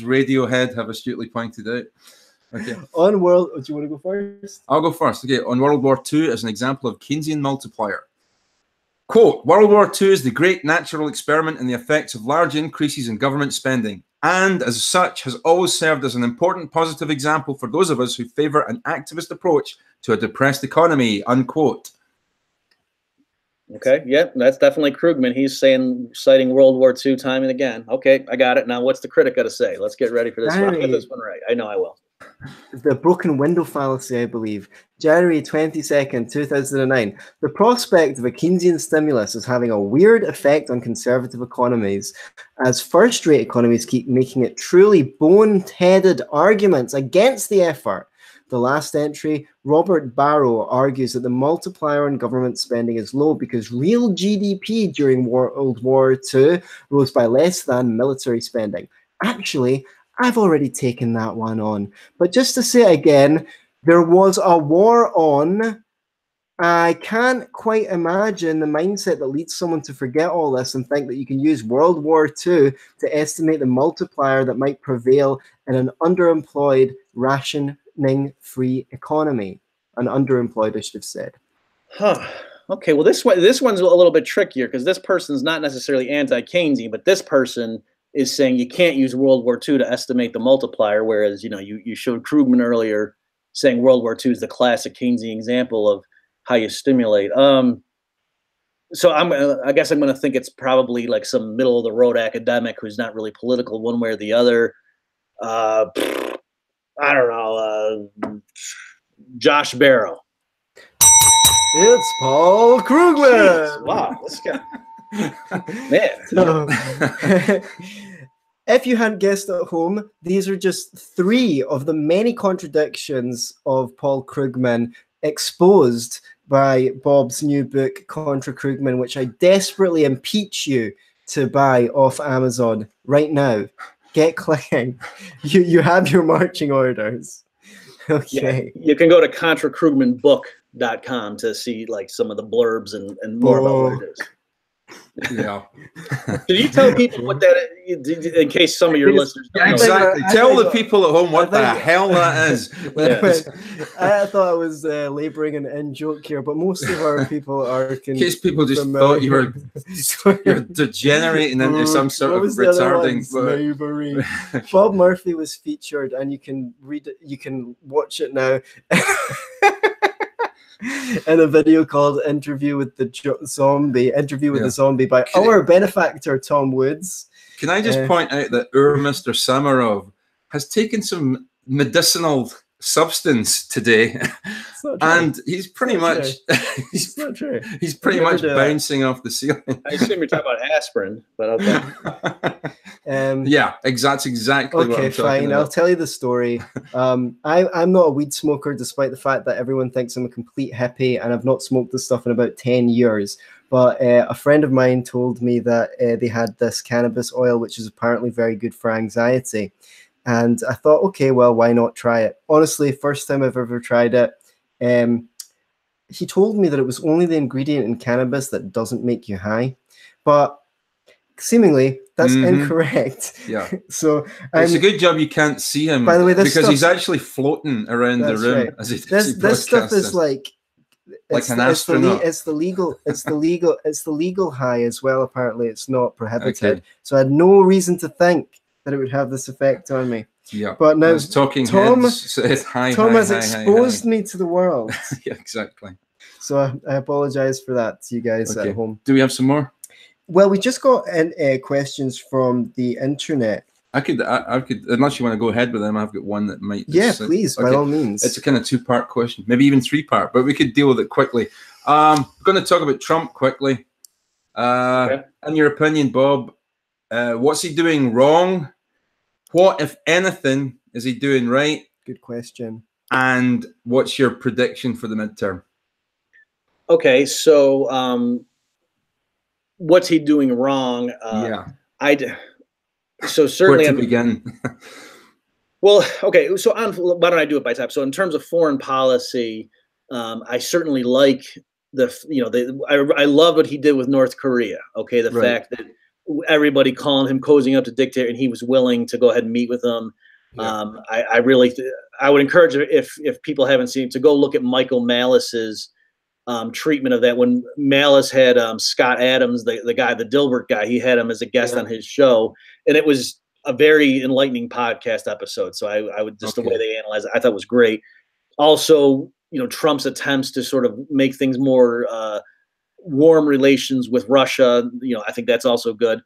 Radiohead have astutely pointed out. Okay.
Do you want to go first?
I'll go first. Okay. On World War II as an example of Keynesian multiplier. Quote, World War II is the great natural experiment in the effects of large increases in government spending, and as such has always served as an important positive example for those of us who favor an activist approach to a depressed economy, unquote.
Okay, yeah, that's definitely Krugman. He's citing World War II time and again. Okay, I got it. Now what's the critic got to say? Let's get ready for this one. I'll get this one right. I know I will.
The broken window fallacy, I believe. January 22nd, 2009. The prospect of a Keynesian stimulus is having a weird effect on conservative economies, as first-rate economies keep making it truly bone-headed arguments against the effort. The last entry, Robert Barrow argues that the multiplier on government spending is low because real GDP during World War II rose by less than military spending. Actually, I've already taken that one on. But just to say it again, there was a war on. I can't quite imagine the mindset that leads someone to forget all this and think that you can use World War II to estimate the multiplier that might prevail in an underemployed, rationing-free economy. An underemployed, I should have said.
Huh. Okay, well, this one's a little bit trickier because this person's not necessarily anti-Keynesian, but this person is saying you can't use World War II to estimate the multiplier, whereas, you know, you showed Krugman earlier saying World War II is the classic Keynesian example of how you stimulate. So I guess I'm going to think it's probably like some middle of the road academic who's not really political one way or the other. I don't know. Josh Barrow.
It's Paul Krugman.
Jeez, wow, this guy. Man.
So, if you hadn't guessed at home, these are just 3 of the many contradictions of Paul Krugman exposed by Bob's new book, Contra Krugman, which I desperately impeach you to buy off Amazon right now. Get clicking. You have your marching orders. Okay.
Yeah, you can go to contrakrugmanbook.com to see like some of the blurbs and more about what it is.
Yeah.
Did you tell people what that is, in case some of your listeners don't know?
Exactly. Tell the people at home what the hell that is.
I thought I was laboring an in-joke here, but most of our people are...
In case people just thought you were you're degenerating into some sort of retarding...
Bob Murphy was featured, and you can read it, you can watch it now. In a video called Interview with the Zombie by our benefactor Tom Woods.
Can I just point out that Mr. Sammeroff has taken some medicinal substance today, and he's pretty much he's pretty much bouncing off the ceiling.
I assume you're talking about aspirin, but okay.
Yeah, that's exactly what I'm talking about.
I'll tell you the story. I'm not a weed smoker, despite the fact that everyone thinks I'm a complete hippie, and I've not smoked this stuff in about 10 years. But a friend of mine told me that they had this cannabis oil, which is apparently very good for anxiety. And I thought, okay, well, why not try it? Honestly, first time I've ever tried it. He told me that it was only the ingredient in cannabis that doesn't make you high. But seemingly, that's incorrect.
Yeah.
So
it's a good job you can't see him.
By the way,
because he's actually floating around the room as he
this stuff is like
an astronaut.
It's the legal high as well. Apparently, it's not prohibited.
Okay.
So I had no reason to think that it would have this effect on me.
Yeah.
But now
Tom has
exposed me to the world.
Yeah, exactly.
So I apologize for that to you guys at home.
Do we have some more?
Well, we just got questions from the internet.
I could, unless you want to go ahead with them, I've got one that might.
Yeah, please, by all means.
It's a kind of 2-part question, maybe even 3-part, but we could deal with it quickly. I'm going to talk about Trump quickly. In your opinion, Bob, what's he doing wrong? What, if anything, is he doing right?
Good question.
And
what's your prediction for the midterm?
Okay, so what's he doing wrong? So certainly,
where to begin?
Well, okay. So why don't I do it by type? So in terms of foreign policy, I certainly like I love what he did with North Korea. Okay, the fact that everybody calling him cozying up to dictator, and he was willing to go ahead and meet with them. Yeah. I would encourage, if people haven't seen, to go look at Michael Malice's treatment of that. When Malice had Scott Adams, the guy, the Dilbert guy, he had him as a guest on his show, and it was a very enlightening podcast episode. So I would just the way they analyze it, I thought was great. Also, Trump's attempts to sort of make things more warm relations with Russia, I think that's also good.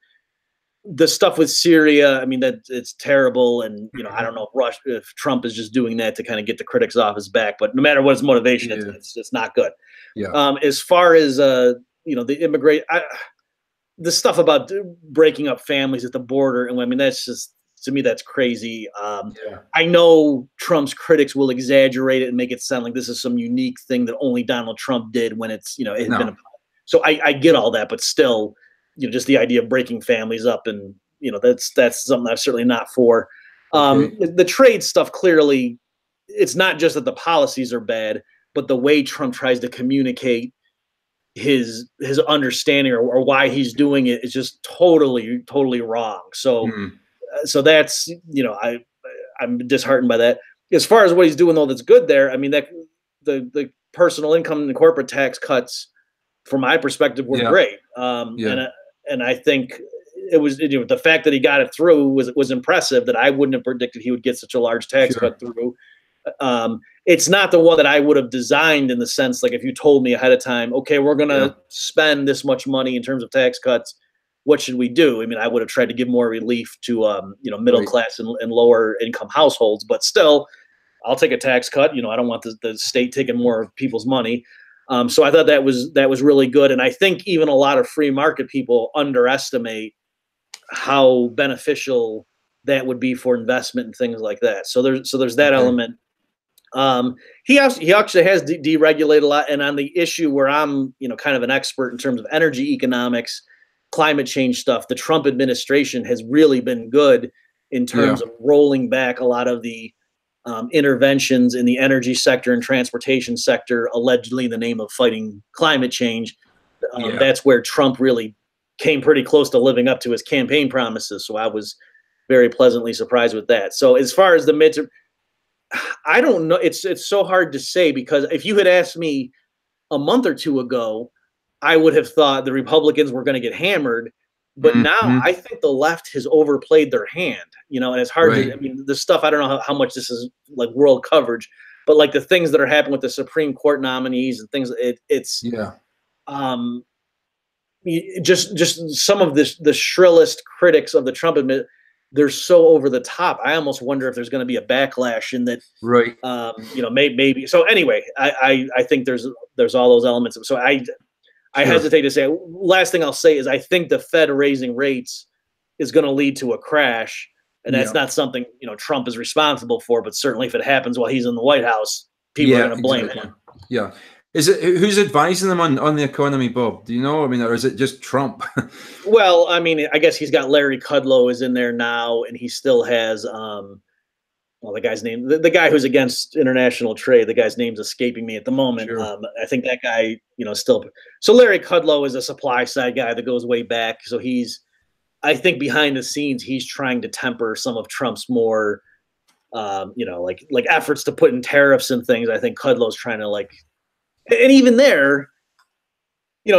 The stuff with Syria, I mean, that it's terrible, and I don't know if Trump is just doing that to kind of get the critics off his back. But no matter what his motivation, it's not good.
Yeah.
As far as the immigrant, the stuff about breaking up families at the border, and I mean that's just to me, that's crazy. I know Trump's critics will exaggerate it and make it sound like this is some unique thing that only Donald Trump did when it's, it had been so I get all that, but still, just the idea of breaking families up and, that's something I'm certainly not for. The trade stuff, clearly, it's not just that the policies are bad, but the way Trump tries to communicate his understanding or why he's doing it is just totally wrong. So, so that's, I'm disheartened by that. As far as what he's doing, though, that's good there. I mean, that the personal income and corporate tax cuts, from my perspective, were great. And I think it was, the fact that he got it through was impressive. That I wouldn't have predicted he would get such a large tax cut through. It's not the one that I would have designed, in the sense, like, if you told me ahead of time, okay, we're going to spend this much money in terms of tax cuts, what should we do? I mean, I would have tried to give more relief to, middle class and lower income households, but still, I'll take a tax cut. I don't want the state taking more of people's money. So I thought that was really good. And I think even a lot of free market people underestimate how beneficial that would be for investment and things like that. So there's that element. He actually has deregulated a lot. And on the issue where I'm, kind of an expert in terms of energy economics, climate change stuff, the Trump administration has really been good in terms of rolling back a lot of the interventions in the energy sector and transportation sector, allegedly in the name of fighting climate change. That's where Trump really came pretty close to living up to his campaign promises. So I was very pleasantly surprised with that. So as far as the midterm, I don't know. It's so hard to say, because if you had asked me a month or two ago, I would have thought the Republicans were going to get hammered. But now I think the left has overplayed their hand, and it's hard to, I mean, the stuff, I don't know how much this is like world coverage, but like the things that are happening with the Supreme Court nominees and things, it's just some of the shrillest critics of the Trump administration. They're so over the top. I almost wonder if there's going to be a backlash in that, maybe. So anyway, I think there's all those elements. So I hesitate to say. Last thing I'll say is I think the Fed raising rates is going to lead to a crash, and that's not something Trump is responsible for. But certainly, if it happens while he's in the White House, people are going to blame him.
Yeah. Is it who's advising them on the economy, Bob? Do you know? I mean, or is it just Trump?
Well, I mean, I guess he's got Larry Kudlow is in there now, and he still has the guy's name, the guy who's against international trade. The guy's name's escaping me at the moment. I think that guy, still. So Larry Kudlow is a supply side guy that goes way back. So I think behind the scenes, he's trying to temper some of Trump's more, like efforts to put in tariffs and things. I think Kudlow's trying to and even there,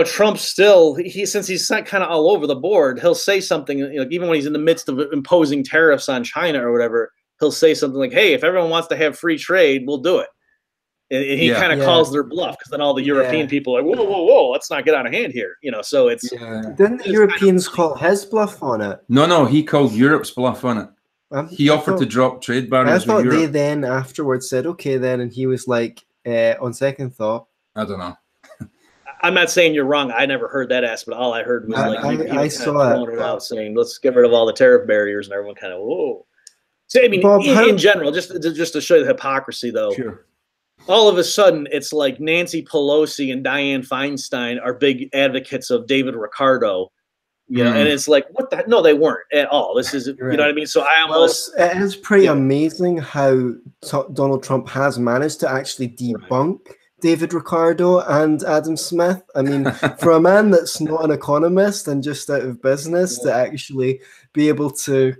Trump still, since he's kind of all over the board, he'll say something, even when he's in the midst of imposing tariffs on China or whatever, he'll say something like, hey, if everyone wants to have free trade, we'll do it. And he kind of calls their bluff, because then all the European people are like, whoa, let's not get out of hand here. So it's.
Didn't the Europeans call his bluff on it?
No, he called Europe's bluff on it. He offered to drop trade barriers.
I thought they then afterwards said, okay, then, and he was like, on second thought.
I don't know.
I'm not saying you're wrong. I never heard that asked, but all I heard was
I saw
it out saying, let's get rid of all the tariff barriers, and everyone kind of, whoa. So, I mean, Bob, in general, just to show you the hypocrisy, though, all of a sudden, it's like Nancy Pelosi and Dianne Feinstein are big advocates of David Ricardo, and it's like, what the? No, they weren't at all. This is, you know what I mean? So I almost.
It is pretty amazing how Donald Trump has managed to actually debunk David Ricardo and Adam Smith. I mean, for a man that's not an economist and just out of business to actually be able to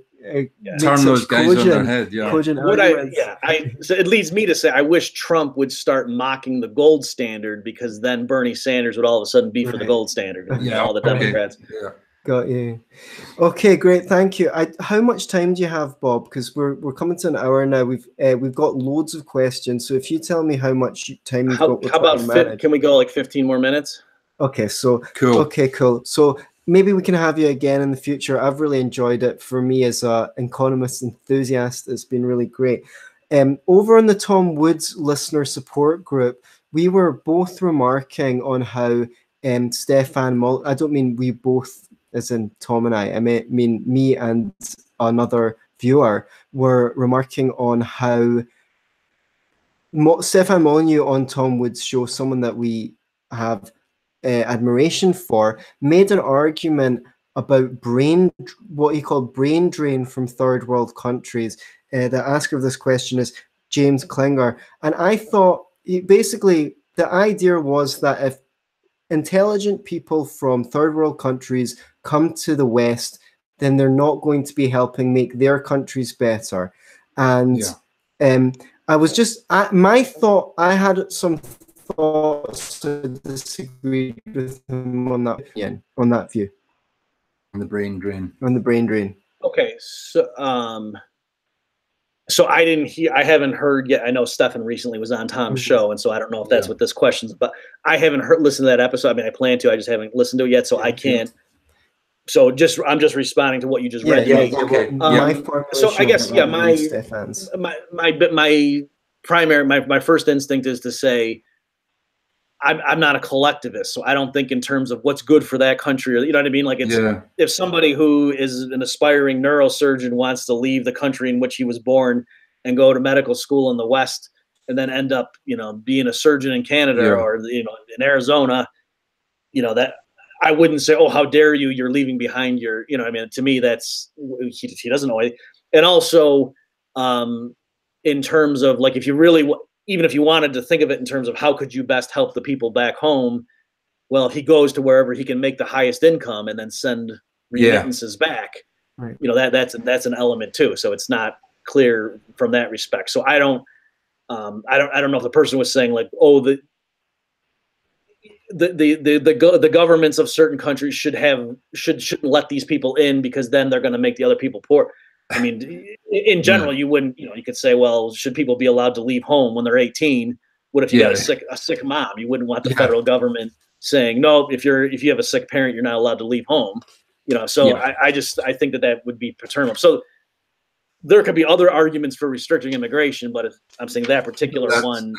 turn those guys on their head.
So it leads me to say I wish Trump would start mocking the gold standard, because then Bernie Sanders would all of a sudden be for the gold standard. All the Democrats.
Got you. Okay, great. Thank you. How much time do you have, Bob? Because we're coming to an hour now. We've got loads of questions. So if you tell me how much time you've got,
how about can we go like 15 more minutes?
Okay, so
cool.
Okay, cool. So maybe we can have you again in the future. I've really enjoyed it. For me as an economist enthusiast, it's been really great. Over on the Tom Woods listener support group, we were both remarking on how Stefan Muller, I don't mean we both as in Tom and I mean me and another viewer were remarking on how Stefan Molyneux on Tom Wood's show, someone that we have admiration for, made an argument about what he called brain drain from third world countries. The asker of this question is James Klinger. And I thought, basically, the idea was that if intelligent people from third world countries come to the West, then they're not going to be helping make their countries better. And I was just, I had some thoughts to disagree with him on that view. On
the brain drain.
Okay, so so I haven't heard yet. I know Stefan recently was on Tom's show, and so I don't know if that's what this question's about. I haven't listened to that episode. I mean, I plan to. I just haven't listened to it yet, so I can't. So I'm just responding to what you just read.
Okay.
So I guess my first instinct is to say I'm not a collectivist, so I don't think in terms of what's good for that country, or you know what I mean. Like if somebody who is an aspiring neurosurgeon wants to leave the country in which he was born and go to medical school in the West, and then end up being a surgeon in Canada or in Arizona, that. I wouldn't say, oh, how dare you, you're leaving behind your, I mean, to me, that's, he doesn't know anything. And also, in terms of like, if you really, even if you wanted to think of it in terms of how could you best help the people back home, well, he goes to wherever he can make the highest income and then send remittances back. Right. That's an element too. So it's not clear from that respect. So I don't know if the person was saying like, oh, the governments of certain countries shouldn't let these people in because then they're going to make the other people poor. I mean, in general, you wouldn't, you could say, well, should people be allowed to leave home when they're 18? What if you got a sick mom? You wouldn't want the federal government saying, no, if you have a sick parent, you're not allowed to leave home. So I think that would be paternal. So there could be other arguments for restricting immigration, but I'm saying that particular one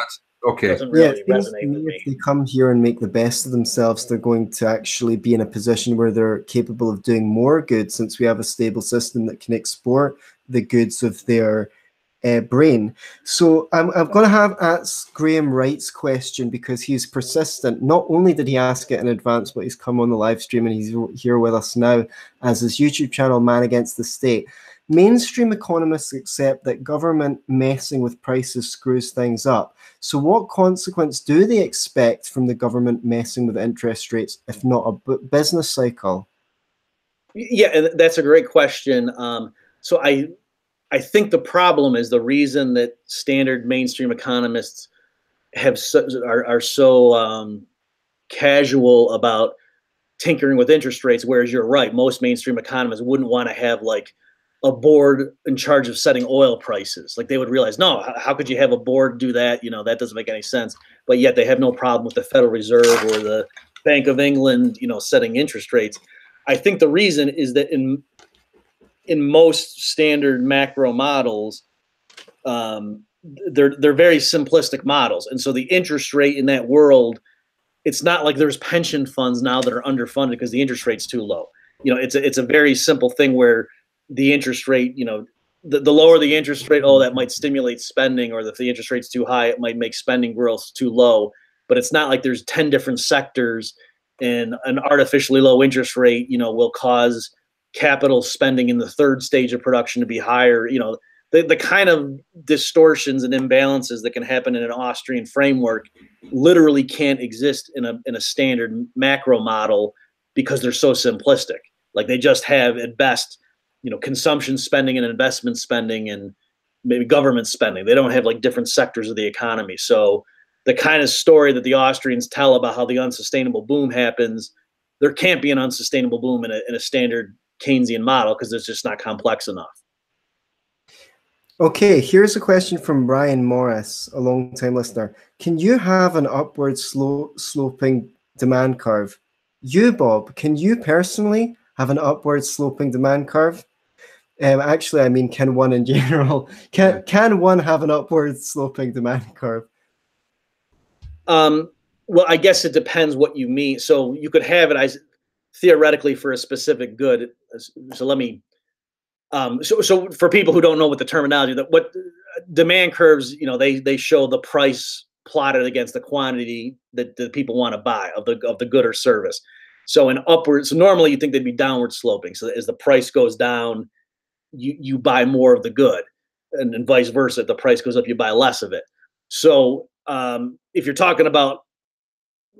doesn't really resonate with me.
If they come here and make the best of themselves, they're going to actually be in a position where they're capable of doing more good, since we have a stable system that can export the goods of their brain. So I'm going to ask Graham Wright's question, because he's persistent. Not only did he ask it in advance, but he's come on the live stream and he's here with us now as his YouTube channel, Man Against the State. Mainstream economists accept that government messing with prices screws things up. So what consequence do they expect from the government messing with interest rates, if not a business cycle?
Yeah, and that's a great question. So I think the problem is the reason that standard mainstream economists are so casual about tinkering with interest rates, whereas you're right, most mainstream economists wouldn't want to have like a board in charge of setting oil prices. Like they would realize, no, how could you have a board do that? That doesn't make any sense. But yet they have no problem with the Federal Reserve or the Bank of England, setting interest rates. I think the reason is that in most standard macro models, they're very simplistic models. And so the interest rate in that world, it's not like there's pension funds now that are underfunded because the interest rate's too low. It's a very simple thing where the interest rate, the lower the interest rate, that might stimulate spending, or if the interest rate's too high, it might make spending growth too low. But it's not like there's 10 different sectors and an artificially low interest rate, will cause capital spending in the third stage of production to be higher. The kind of distortions and imbalances that can happen in an Austrian framework literally can't exist in a standard macro model because they're so simplistic. Like they just have at best, consumption spending and investment spending and maybe government spending. They don't have like different sectors of the economy. So the kind of story that the Austrians tell about how the unsustainable boom happens, there can't be an unsustainable boom in a standard Keynesian model because it's just not complex enough.
Okay, here's a question from Brian Morris, a long-time listener. Can you have an upward sloping demand curve? You, Bob, can you personally have an upward sloping demand curve? Actually, I mean, can one in general? Can one have an upward sloping demand curve?
Well, I guess it depends what you mean. So you could have it theoretically for a specific good. So let me So for people who don't know what the terminology, that what demand curves, you know, they show the price plotted against the quantity that the people want to buy of the good or service. So in upwards, so normally you think they'd be downward sloping. So as the price goes down, you buy more of the good, and vice versa. If the price goes up, you buy less of it. So if you're talking about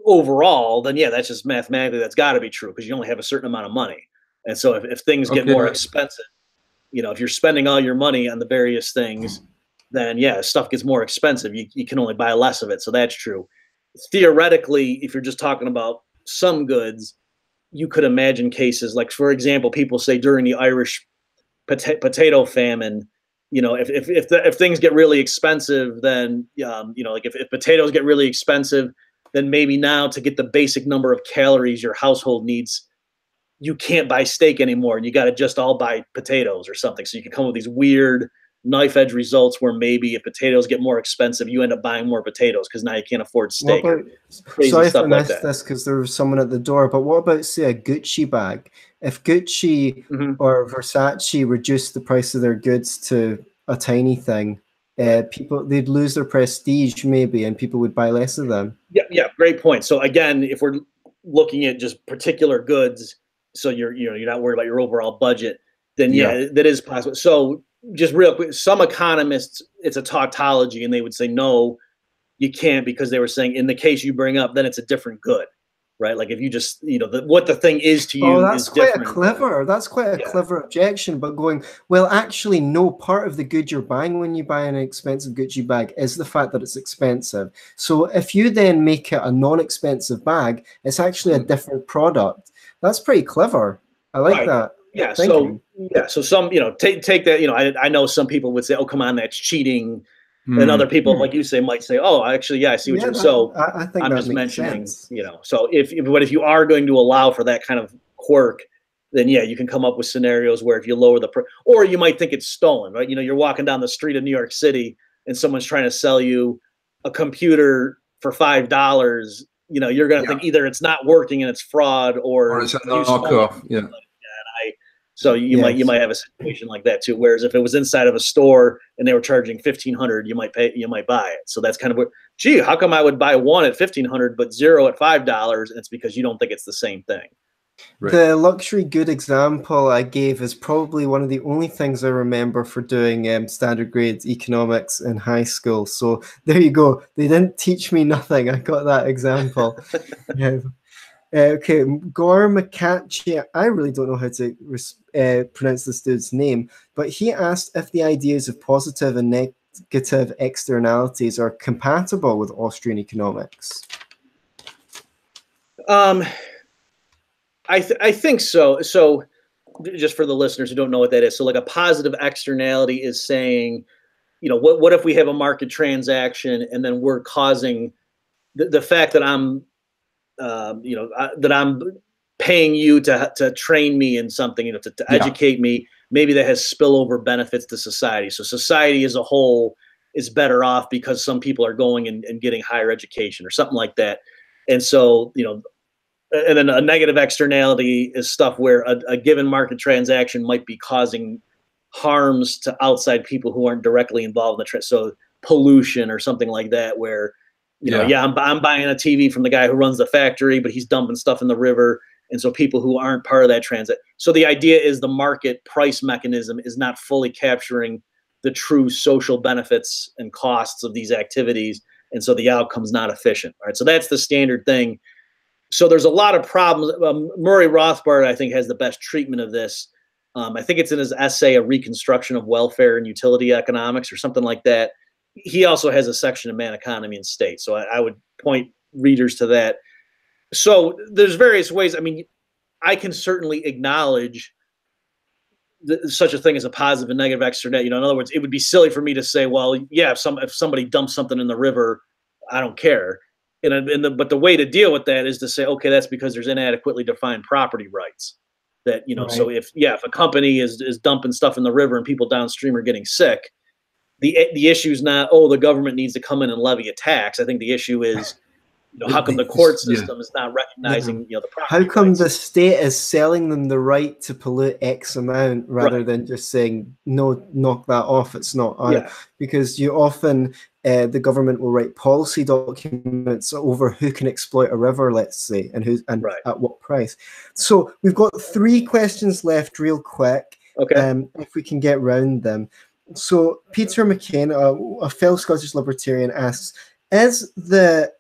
overall, then yeah, that's just mathematically, that's got to be true, because you only have a certain amount of money. And so if things get more expensive, you know, if you're spending all your money on the various things, then yeah, stuff gets more expensive. You can only buy less of it. So that's true. Theoretically, if you're just talking about some goods, you could imagine cases like, for example, people say during the Irish potato famine, you know, if things get really expensive, then you know, like if potatoes get really expensive, then maybe now to get the basic number of calories your household needs, you can't buy steak anymore, and you got to just all buy potatoes or something. So you can come with these weird knife edge results where maybe if potatoes get more expensive, you end up buying more potatoes because now you can't afford steak.
Sorry if I missed this because there was someone at the door, but what about, say, a Gucci bag? If Gucci or Versace reduced the price of their goods to a tiny thing, they'd lose their prestige maybe, and people would buy less of them.
Yeah, great point. So again, if we're looking at just particular goods, so you're not worried about your overall budget, then yeah, that is possible. So just real quick, some economists, it's a tautology, and they would say no, you can't, because they were saying in the case you bring up, then it's a different good, right? Like if you just, you know, what the thing is to you is different.
That's quite a clever objection, but going, well, actually, no, part of the good you're buying when you buy an expensive Gucci bag is the fact that it's expensive. So if you then make it a non-expensive bag, it's actually a different product. That's pretty clever. I like that.
Yeah. So some, you know, take that, you know, I know some people would say, oh, come on, that's cheating. And other people, like you say, might say, oh, actually, yeah, I see what you're saying. So
I think
I'm just mentioning, you know, so if you are going to allow for that kind of quirk, then yeah, you can come up with scenarios where if you lower the price, or you might think it's stolen, right? You know, you're walking down the street of New York City and someone's trying to sell you a computer for $5. You know, you're going to think either it's not working and it's fraud, or
it's a knockoff. Yeah.
So you might have a situation like that too. Whereas if it was inside of a store and they were charging $1,500, you might buy it. So that's kind of what, gee, how come I would buy one at $1,500 but zero at $5? And it's because you don't think it's the same thing.
Right. The luxury good example I gave is probably one of the only things I remember for doing standard grade economics in high school. So there you go. They didn't teach me nothing. I got that example. Okay, Gore McCatchy, I really don't know how to pronounce this dude's name, but he asked if the ideas of positive and negative externalities are compatible with Austrian economics.
I think so. So just for the listeners who don't know what that is, so like a positive externality is saying, you know, what if we have a market transaction and then we're causing the fact that I'm that I'm paying you to train me in something, you know, to educate me, maybe that has spillover benefits to society. So society as a whole is better off because some people are going and getting higher education or something like that. And so, you know, and then a negative externality is stuff where a given market transaction might be causing harms to outside people who aren't directly involved in the so pollution or something like that, where you know, I'm buying a TV from the guy who runs the factory, but he's dumping stuff in the river. And so people who aren't part of that transit. So the idea is the market price mechanism is not fully capturing the true social benefits and costs of these activities. And so the outcome's not efficient. All right. So that's the standard thing. So there's a lot of problems. Murray Rothbard, I think, has the best treatment of this. I think it's in his essay, A Reconstruction of Welfare and Utility Economics, or something like that. He also has a section of Man, Economy, and State. So I would point readers to that. So there's various ways. I mean, I can certainly acknowledge such a thing as a positive and negative externality. You know, in other words, it would be silly for me to say, well, yeah, if somebody dumps something in the river, I don't care. But the way to deal with that is to say, okay, that's because there's inadequately defined property rights. That, you know, right. So if a company is dumping stuff in the river and people downstream are getting sick, the issue is not, oh, the government needs to come in and levy a tax. I think the issue is how come the court system is not recognizing the property
how come
rights?
the state is selling them the right to pollute X amount rather than just saying no, knock that off, it's not because you often the government will write policy documents over who can exploit a river, let's say, and at what price. So we've got 3 questions left real quick. If we can get round them. So Peter McCain, a fellow Scottish libertarian, asks, is the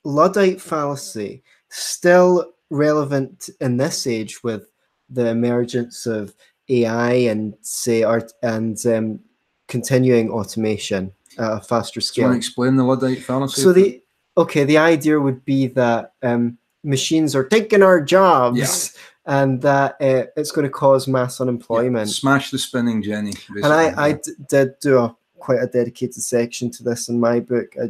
Luddite fallacy still relevant in this age with the emergence of AI and continuing automation at a faster scale?
Do you want to explain the Luddite fallacy?
So the idea would be that machines are taking our jobs, and that it's going to cause mass unemployment.
Smash the spinning jenny.
And I did do quite a dedicated section to this in my book. I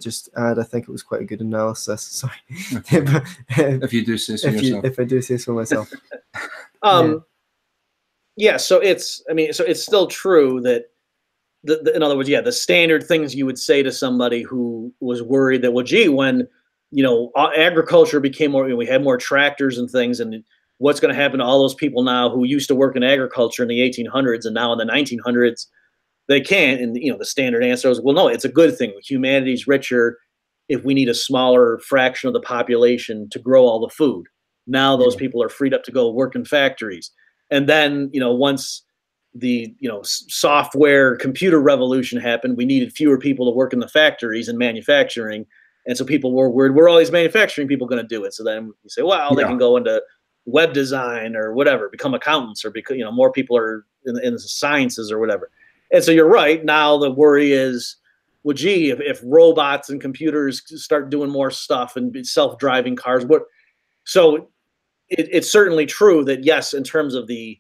think it was quite a good analysis. Sorry.
If you do say so yourself.
If I do say so myself.
So it's still true that in other words, the standard things you would say to somebody who was worried that, well, gee, when agriculture became more, we had more tractors and things, and what's going to happen to all those people now who used to work in agriculture in the 1800s and now in the 1900s? They can't. And the standard answer is, well, no, it's a good thing. Humanity's richer if we need a smaller fraction of the population to grow all the food. Now those people are freed up to go work in factories. And then, once the software computer revolution happened, we needed fewer people to work in the factories and manufacturing. And so people were worried, where are all these manufacturing people going to do it? So then you say, well, they can go into web design or whatever, become accountants, or because more people are in the sciences or whatever. And so you're right. Now the worry is, well, gee, if robots and computers start doing more stuff and self-driving cars, so it's certainly true that, yes, in terms of the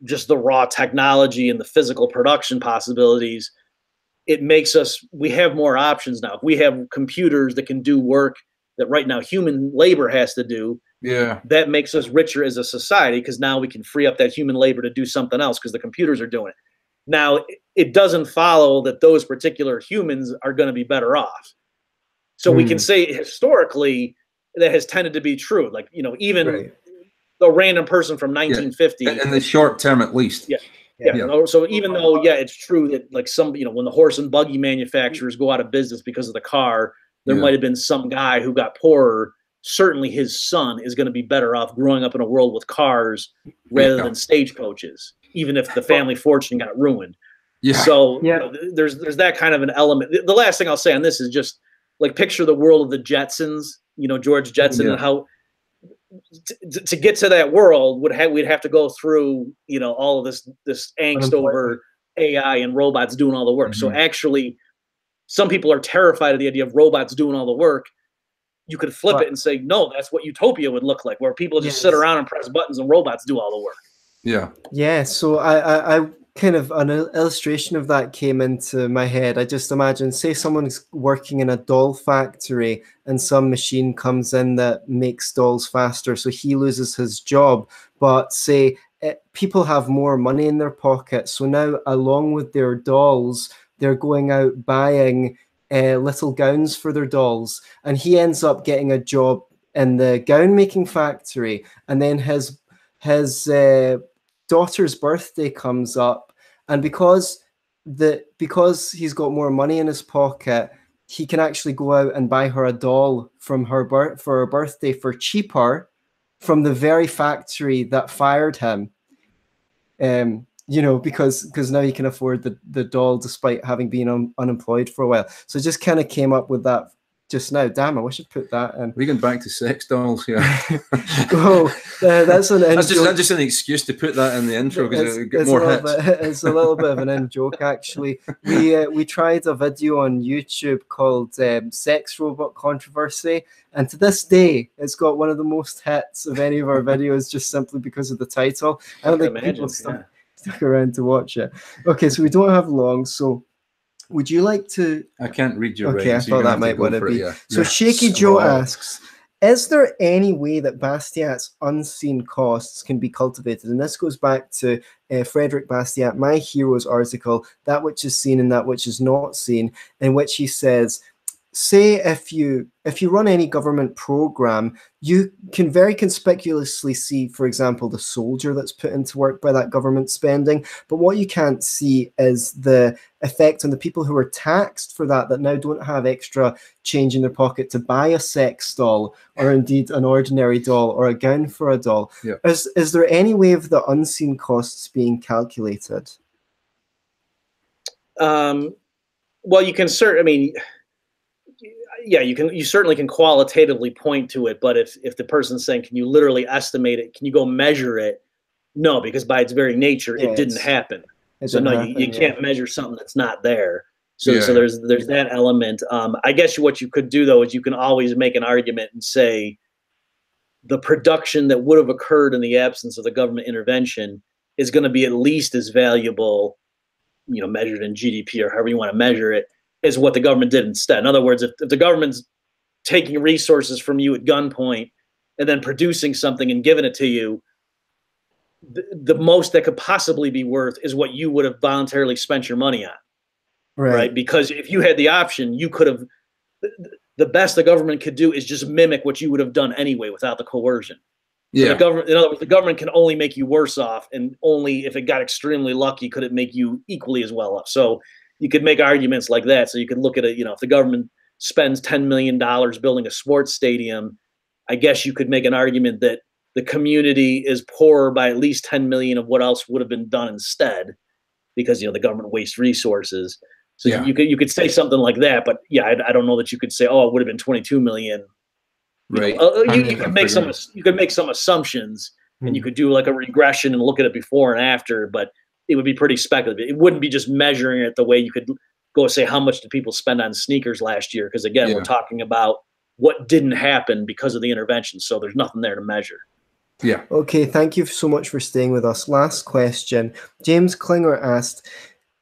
just the raw technology and the physical production possibilities, it makes we have more options now. If we have computers that can do work that right now human labor has to do, that makes us richer as a society, because now we can free up that human labor to do something else because the computers are doing it. Now, it doesn't follow that those particular humans are going to be better off. So we can say historically that has tended to be true. Like, even the random person from 1950.
In the short term, at least.
So even though, it's true that like when the horse and buggy manufacturers go out of business because of the car, there might have been some guy who got poorer. Certainly his son is going to be better off growing up in a world with cars rather than stagecoaches, even if the family fortune got ruined. So there's that kind of an element. The last thing I'll say on this is just like, picture the world of the Jetsons, George Jetson, and how to get to that world we'd have to go through, all of this angst over AI and robots doing all the work. So actually, some people are terrified of the idea of robots doing all the work. You could flip it and say, no, that's what utopia would look like, where people just sit around and press buttons and robots do all the work.
So I kind of, an illustration of that came into my head. I just imagine, say someone's working in a doll factory and some machine comes in that makes dolls faster, so he loses his job. But say people have more money in their pocket, so now along with their dolls, they're going out buying little gowns for their dolls, and he ends up getting a job in the gown making factory, and then his daughter's birthday comes up, and because he's got more money in his pocket, he can actually go out and buy her a doll for her birthday for cheaper from the very factory that fired him. Because now he can afford the doll despite having been unemployed for a while. So just kind of came up with that just now. Damn, I wish I'd put that in.
We're going back to sex dolls here.
That's
just an excuse to put that in the intro because it get more hits.
It's a little bit of an in joke, actually. We tried a video on YouTube called Sex Robot Controversy, and to this day, it's got one of the most hits of any of our videos just simply because of the title. I don't think people stuck around to watch it. Okay, so we don't have long, so would you like to...
I can't read your
writing. Okay, I thought that might want to be. So Shaky
Yes.
Joe asks, is there any way that Bastiat's unseen costs can be cultivated? And this goes back to Frederick Bastiat, My Hero's article, That Which Is Seen and That Which Is Not Seen, in which he says, say if you run any government program, you can very conspicuously see, for example, the soldier that's put into work by that government spending. But what you can't see is the effect on the people who are taxed for that now don't have extra change in their pocket to buy a sex doll, or indeed an ordinary doll, or a gown for a doll.
Yeah.
Is there any way of the unseen costs being calculated?
Well, you can you certainly can qualitatively point to it, but if the person's saying, can you literally estimate it? Can you go measure it? No, because by its very nature, it didn't happen. So no, you can't measure something that's not there. So there's that element. I guess what you could do though is you can always make an argument and say the production that would have occurred in the absence of the government intervention is going to be at least as valuable, measured in GDP or however you want to measure it, is what the government did instead. In other words, if the government's taking resources from you at gunpoint and then producing something and giving it to you, the most that could possibly be worth is what you would have voluntarily spent your money on. Right? Because if you had the option, you could have, the best the government could do is just mimic what you would have done anyway without the coercion. Yeah. So the government, in other words, the government can only make you worse off, and only if it got extremely lucky could it make you equally as well off. So you could make arguments like that. So you could look at it, if the government spends $10 million building a sports stadium, I guess you could make an argument that the community is poorer by at least 10 million of what else would have been done instead, because the government wastes resources. So you could say something like that, but I don't know that you could say, oh, it would have been 22 million.
Right.
You could make some assumptions, and you could do like a regression and look at it before and after, but it would be pretty speculative. It wouldn't be just measuring it the way you could go say, how much did people spend on sneakers last year? Because again, we're talking about what didn't happen because of the intervention. So there's nothing there to measure.
Yeah.
Okay. Thank you so much for staying with us. Last question. James Klinger asked,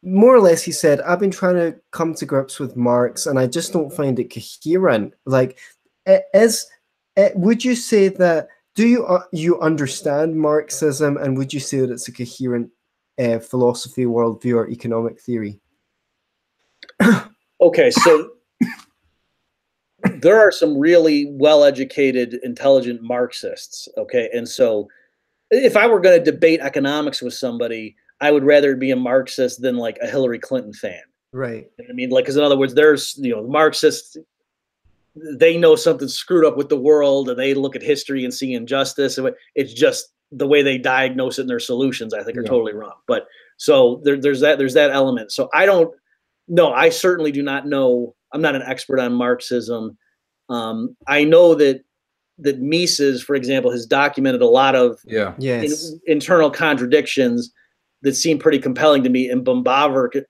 more or less, he said, I've been trying to come to grips with Marx and I just don't find it coherent. Like, would you say that, do you understand Marxism, and would you say that it's a coherent philosophy, worldview, or economic theory?
Okay, so there are some really well-educated, intelligent Marxists, okay? And so if I were going to debate economics with somebody, I would rather be a Marxist than like a Hillary Clinton fan.
Right.
I mean, like, because in other words, there's, Marxists, they know something's screwed up with the world, and they look at history and see injustice. It's just the way they diagnose it and their solutions, I think, are totally wrong. But so there's that element. So I certainly do not know. I'm not an expert on Marxism. I know that Mises, for example, has documented a lot of internal contradictions that seem pretty compelling to me. And Böhm-Bawerk,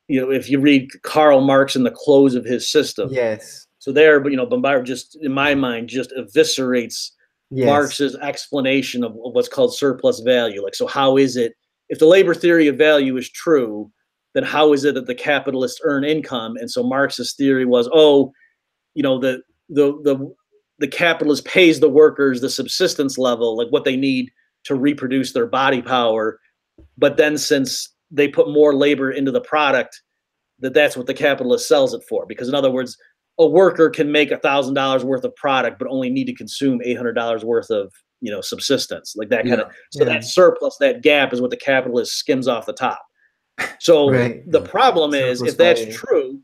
if you read Karl Marx in the close of his system.
Yes.
So there, but Böhm-Bawerk just, in my mind, just eviscerates Marx's explanation of what's called surplus value. Like, so how is it, if the labor theory of value is true, then how is it that the capitalists earn income? And so Marx's theory was, the capitalist pays the workers the subsistence level, like what they need to reproduce their body power. But then since they put more labor into the product, that's what the capitalist sells it for. Because in other words, a worker can make $1,000 worth of product, but only need to consume $800 worth of, subsistence, like that kind of. So that surplus, that gap, is what the capitalist skims off the top. So the problem is, if that's true,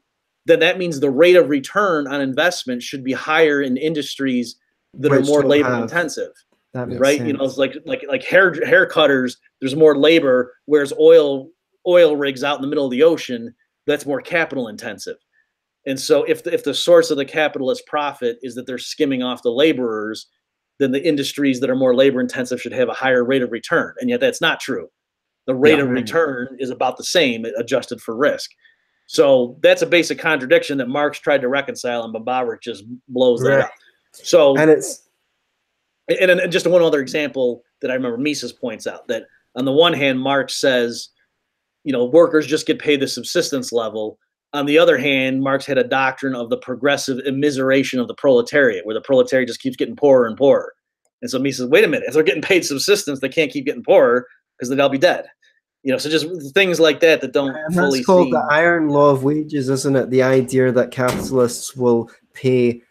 then that means the rate of return on investment should be higher in industries that are more labor intensive. Right?
Sense.
It's like hair cutters, there's more labor, whereas oil rigs out in the middle of the ocean, that's more capital intensive. And so if the source of the capitalist profit is that they're skimming off the laborers, then the industries that are more labor intensive should have a higher rate of return. And yet that's not true. The rate of return is about the same, adjusted for risk. So that's a basic contradiction that Marx tried to reconcile, and Böhm-Bawerk just blows that up. So, and just one other example that I remember Mises points out, that on the one hand, Marx says, workers just get paid the subsistence level. On the other hand, Marx had a doctrine of the progressive immiseration of the proletariat, where the proletariat just keeps getting poorer and poorer. And so Mises says, wait a minute, if they're getting paid subsistence, they can't keep getting poorer, because then they'll be dead. You know, so just things like that don't
And
fully
that's called
seem.
the iron law of wages, isn't it? The idea that capitalists will pay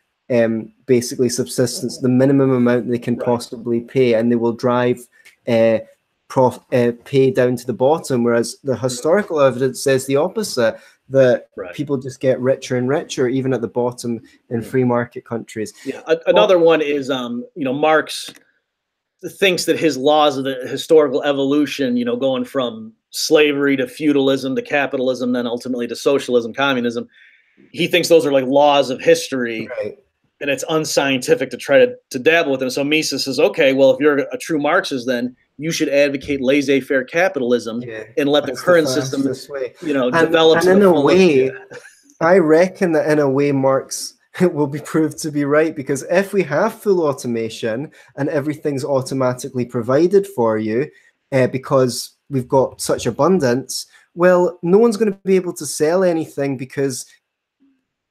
basically subsistence, the minimum amount they can possibly pay, and they will drive pay down to the bottom, whereas the historical evidence says the opposite, that people just get richer and richer, even at the bottom in free market countries.
Yeah, another one is, you know, Marx thinks that his laws of the historical evolution, you know, going from slavery to feudalism to capitalism, then ultimately to socialism, communism, he thinks those are like laws of history, and it's unscientific to try to dabble with them. So Mises says, okay, well, if you're a true Marxist, then you should advocate laissez-faire capitalism and let the current system, you know, develop.
And in a way, I reckon that in a way, Marx will be proved to be right, because if we have full automation and everything's automatically provided for you because we've got such abundance, well, no one's going to be able to sell anything because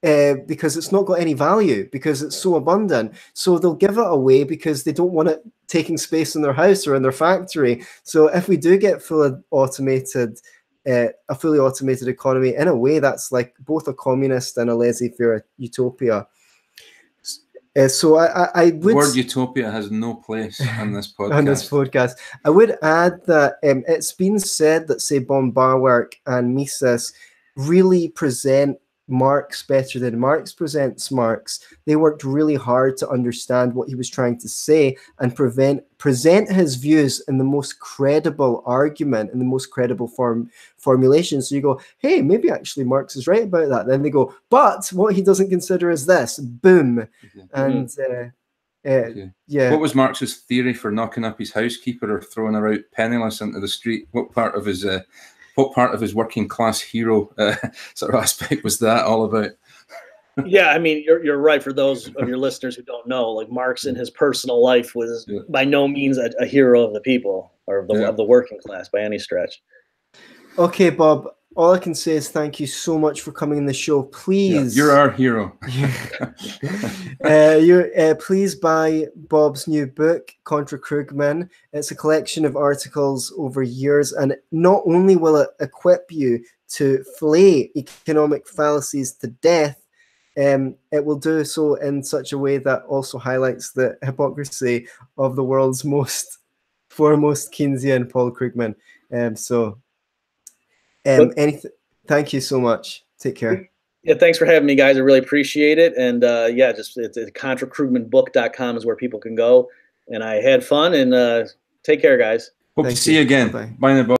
it's not got any value, because it's so abundant. So they'll give it away because they don't want it taking space in their house or in their factory. So if we do get a fully automated economy, in a way, that's like both a communist and a laissez-faire utopia. So I would...
The word utopia has no place on this podcast.
On this podcast. I would add that it's been said that, say, Bombauer and Mises really present Marx better than Marx presents Marx. They worked really hard to understand what he was trying to say and present his views in the most credible argument, in the most credible formulation. So you go, hey, maybe actually Marx is right about that. Then they go, but what he doesn't consider is this. Boom. And yeah.
What was Marx's theory for knocking up his housekeeper or throwing her out penniless into the street? What part of his working class hero sort of aspect was that all about?
Yeah, I mean, you're right. For those of your listeners who don't know, like Marx in his personal life was by no means a hero of the people or of the working class by any stretch.
Okay, Bob. All I can say is thank you so much for coming on the show. Please,
you're our hero.
Please buy Bob's new book, Contra Krugman. It's a collection of articles over years, and not only will it equip you to flay economic fallacies to death, it will do so in such a way that also highlights the hypocrisy of the world's foremost Keynesian, Paul Krugman. Thank you so much. Take care.
Yeah, thanks for having me, guys. I really appreciate it. And yeah, just it's contrakrugmanbook.com is where people can go. And I had fun, and take care, guys.
Hope to see you again. Bye now, Bob.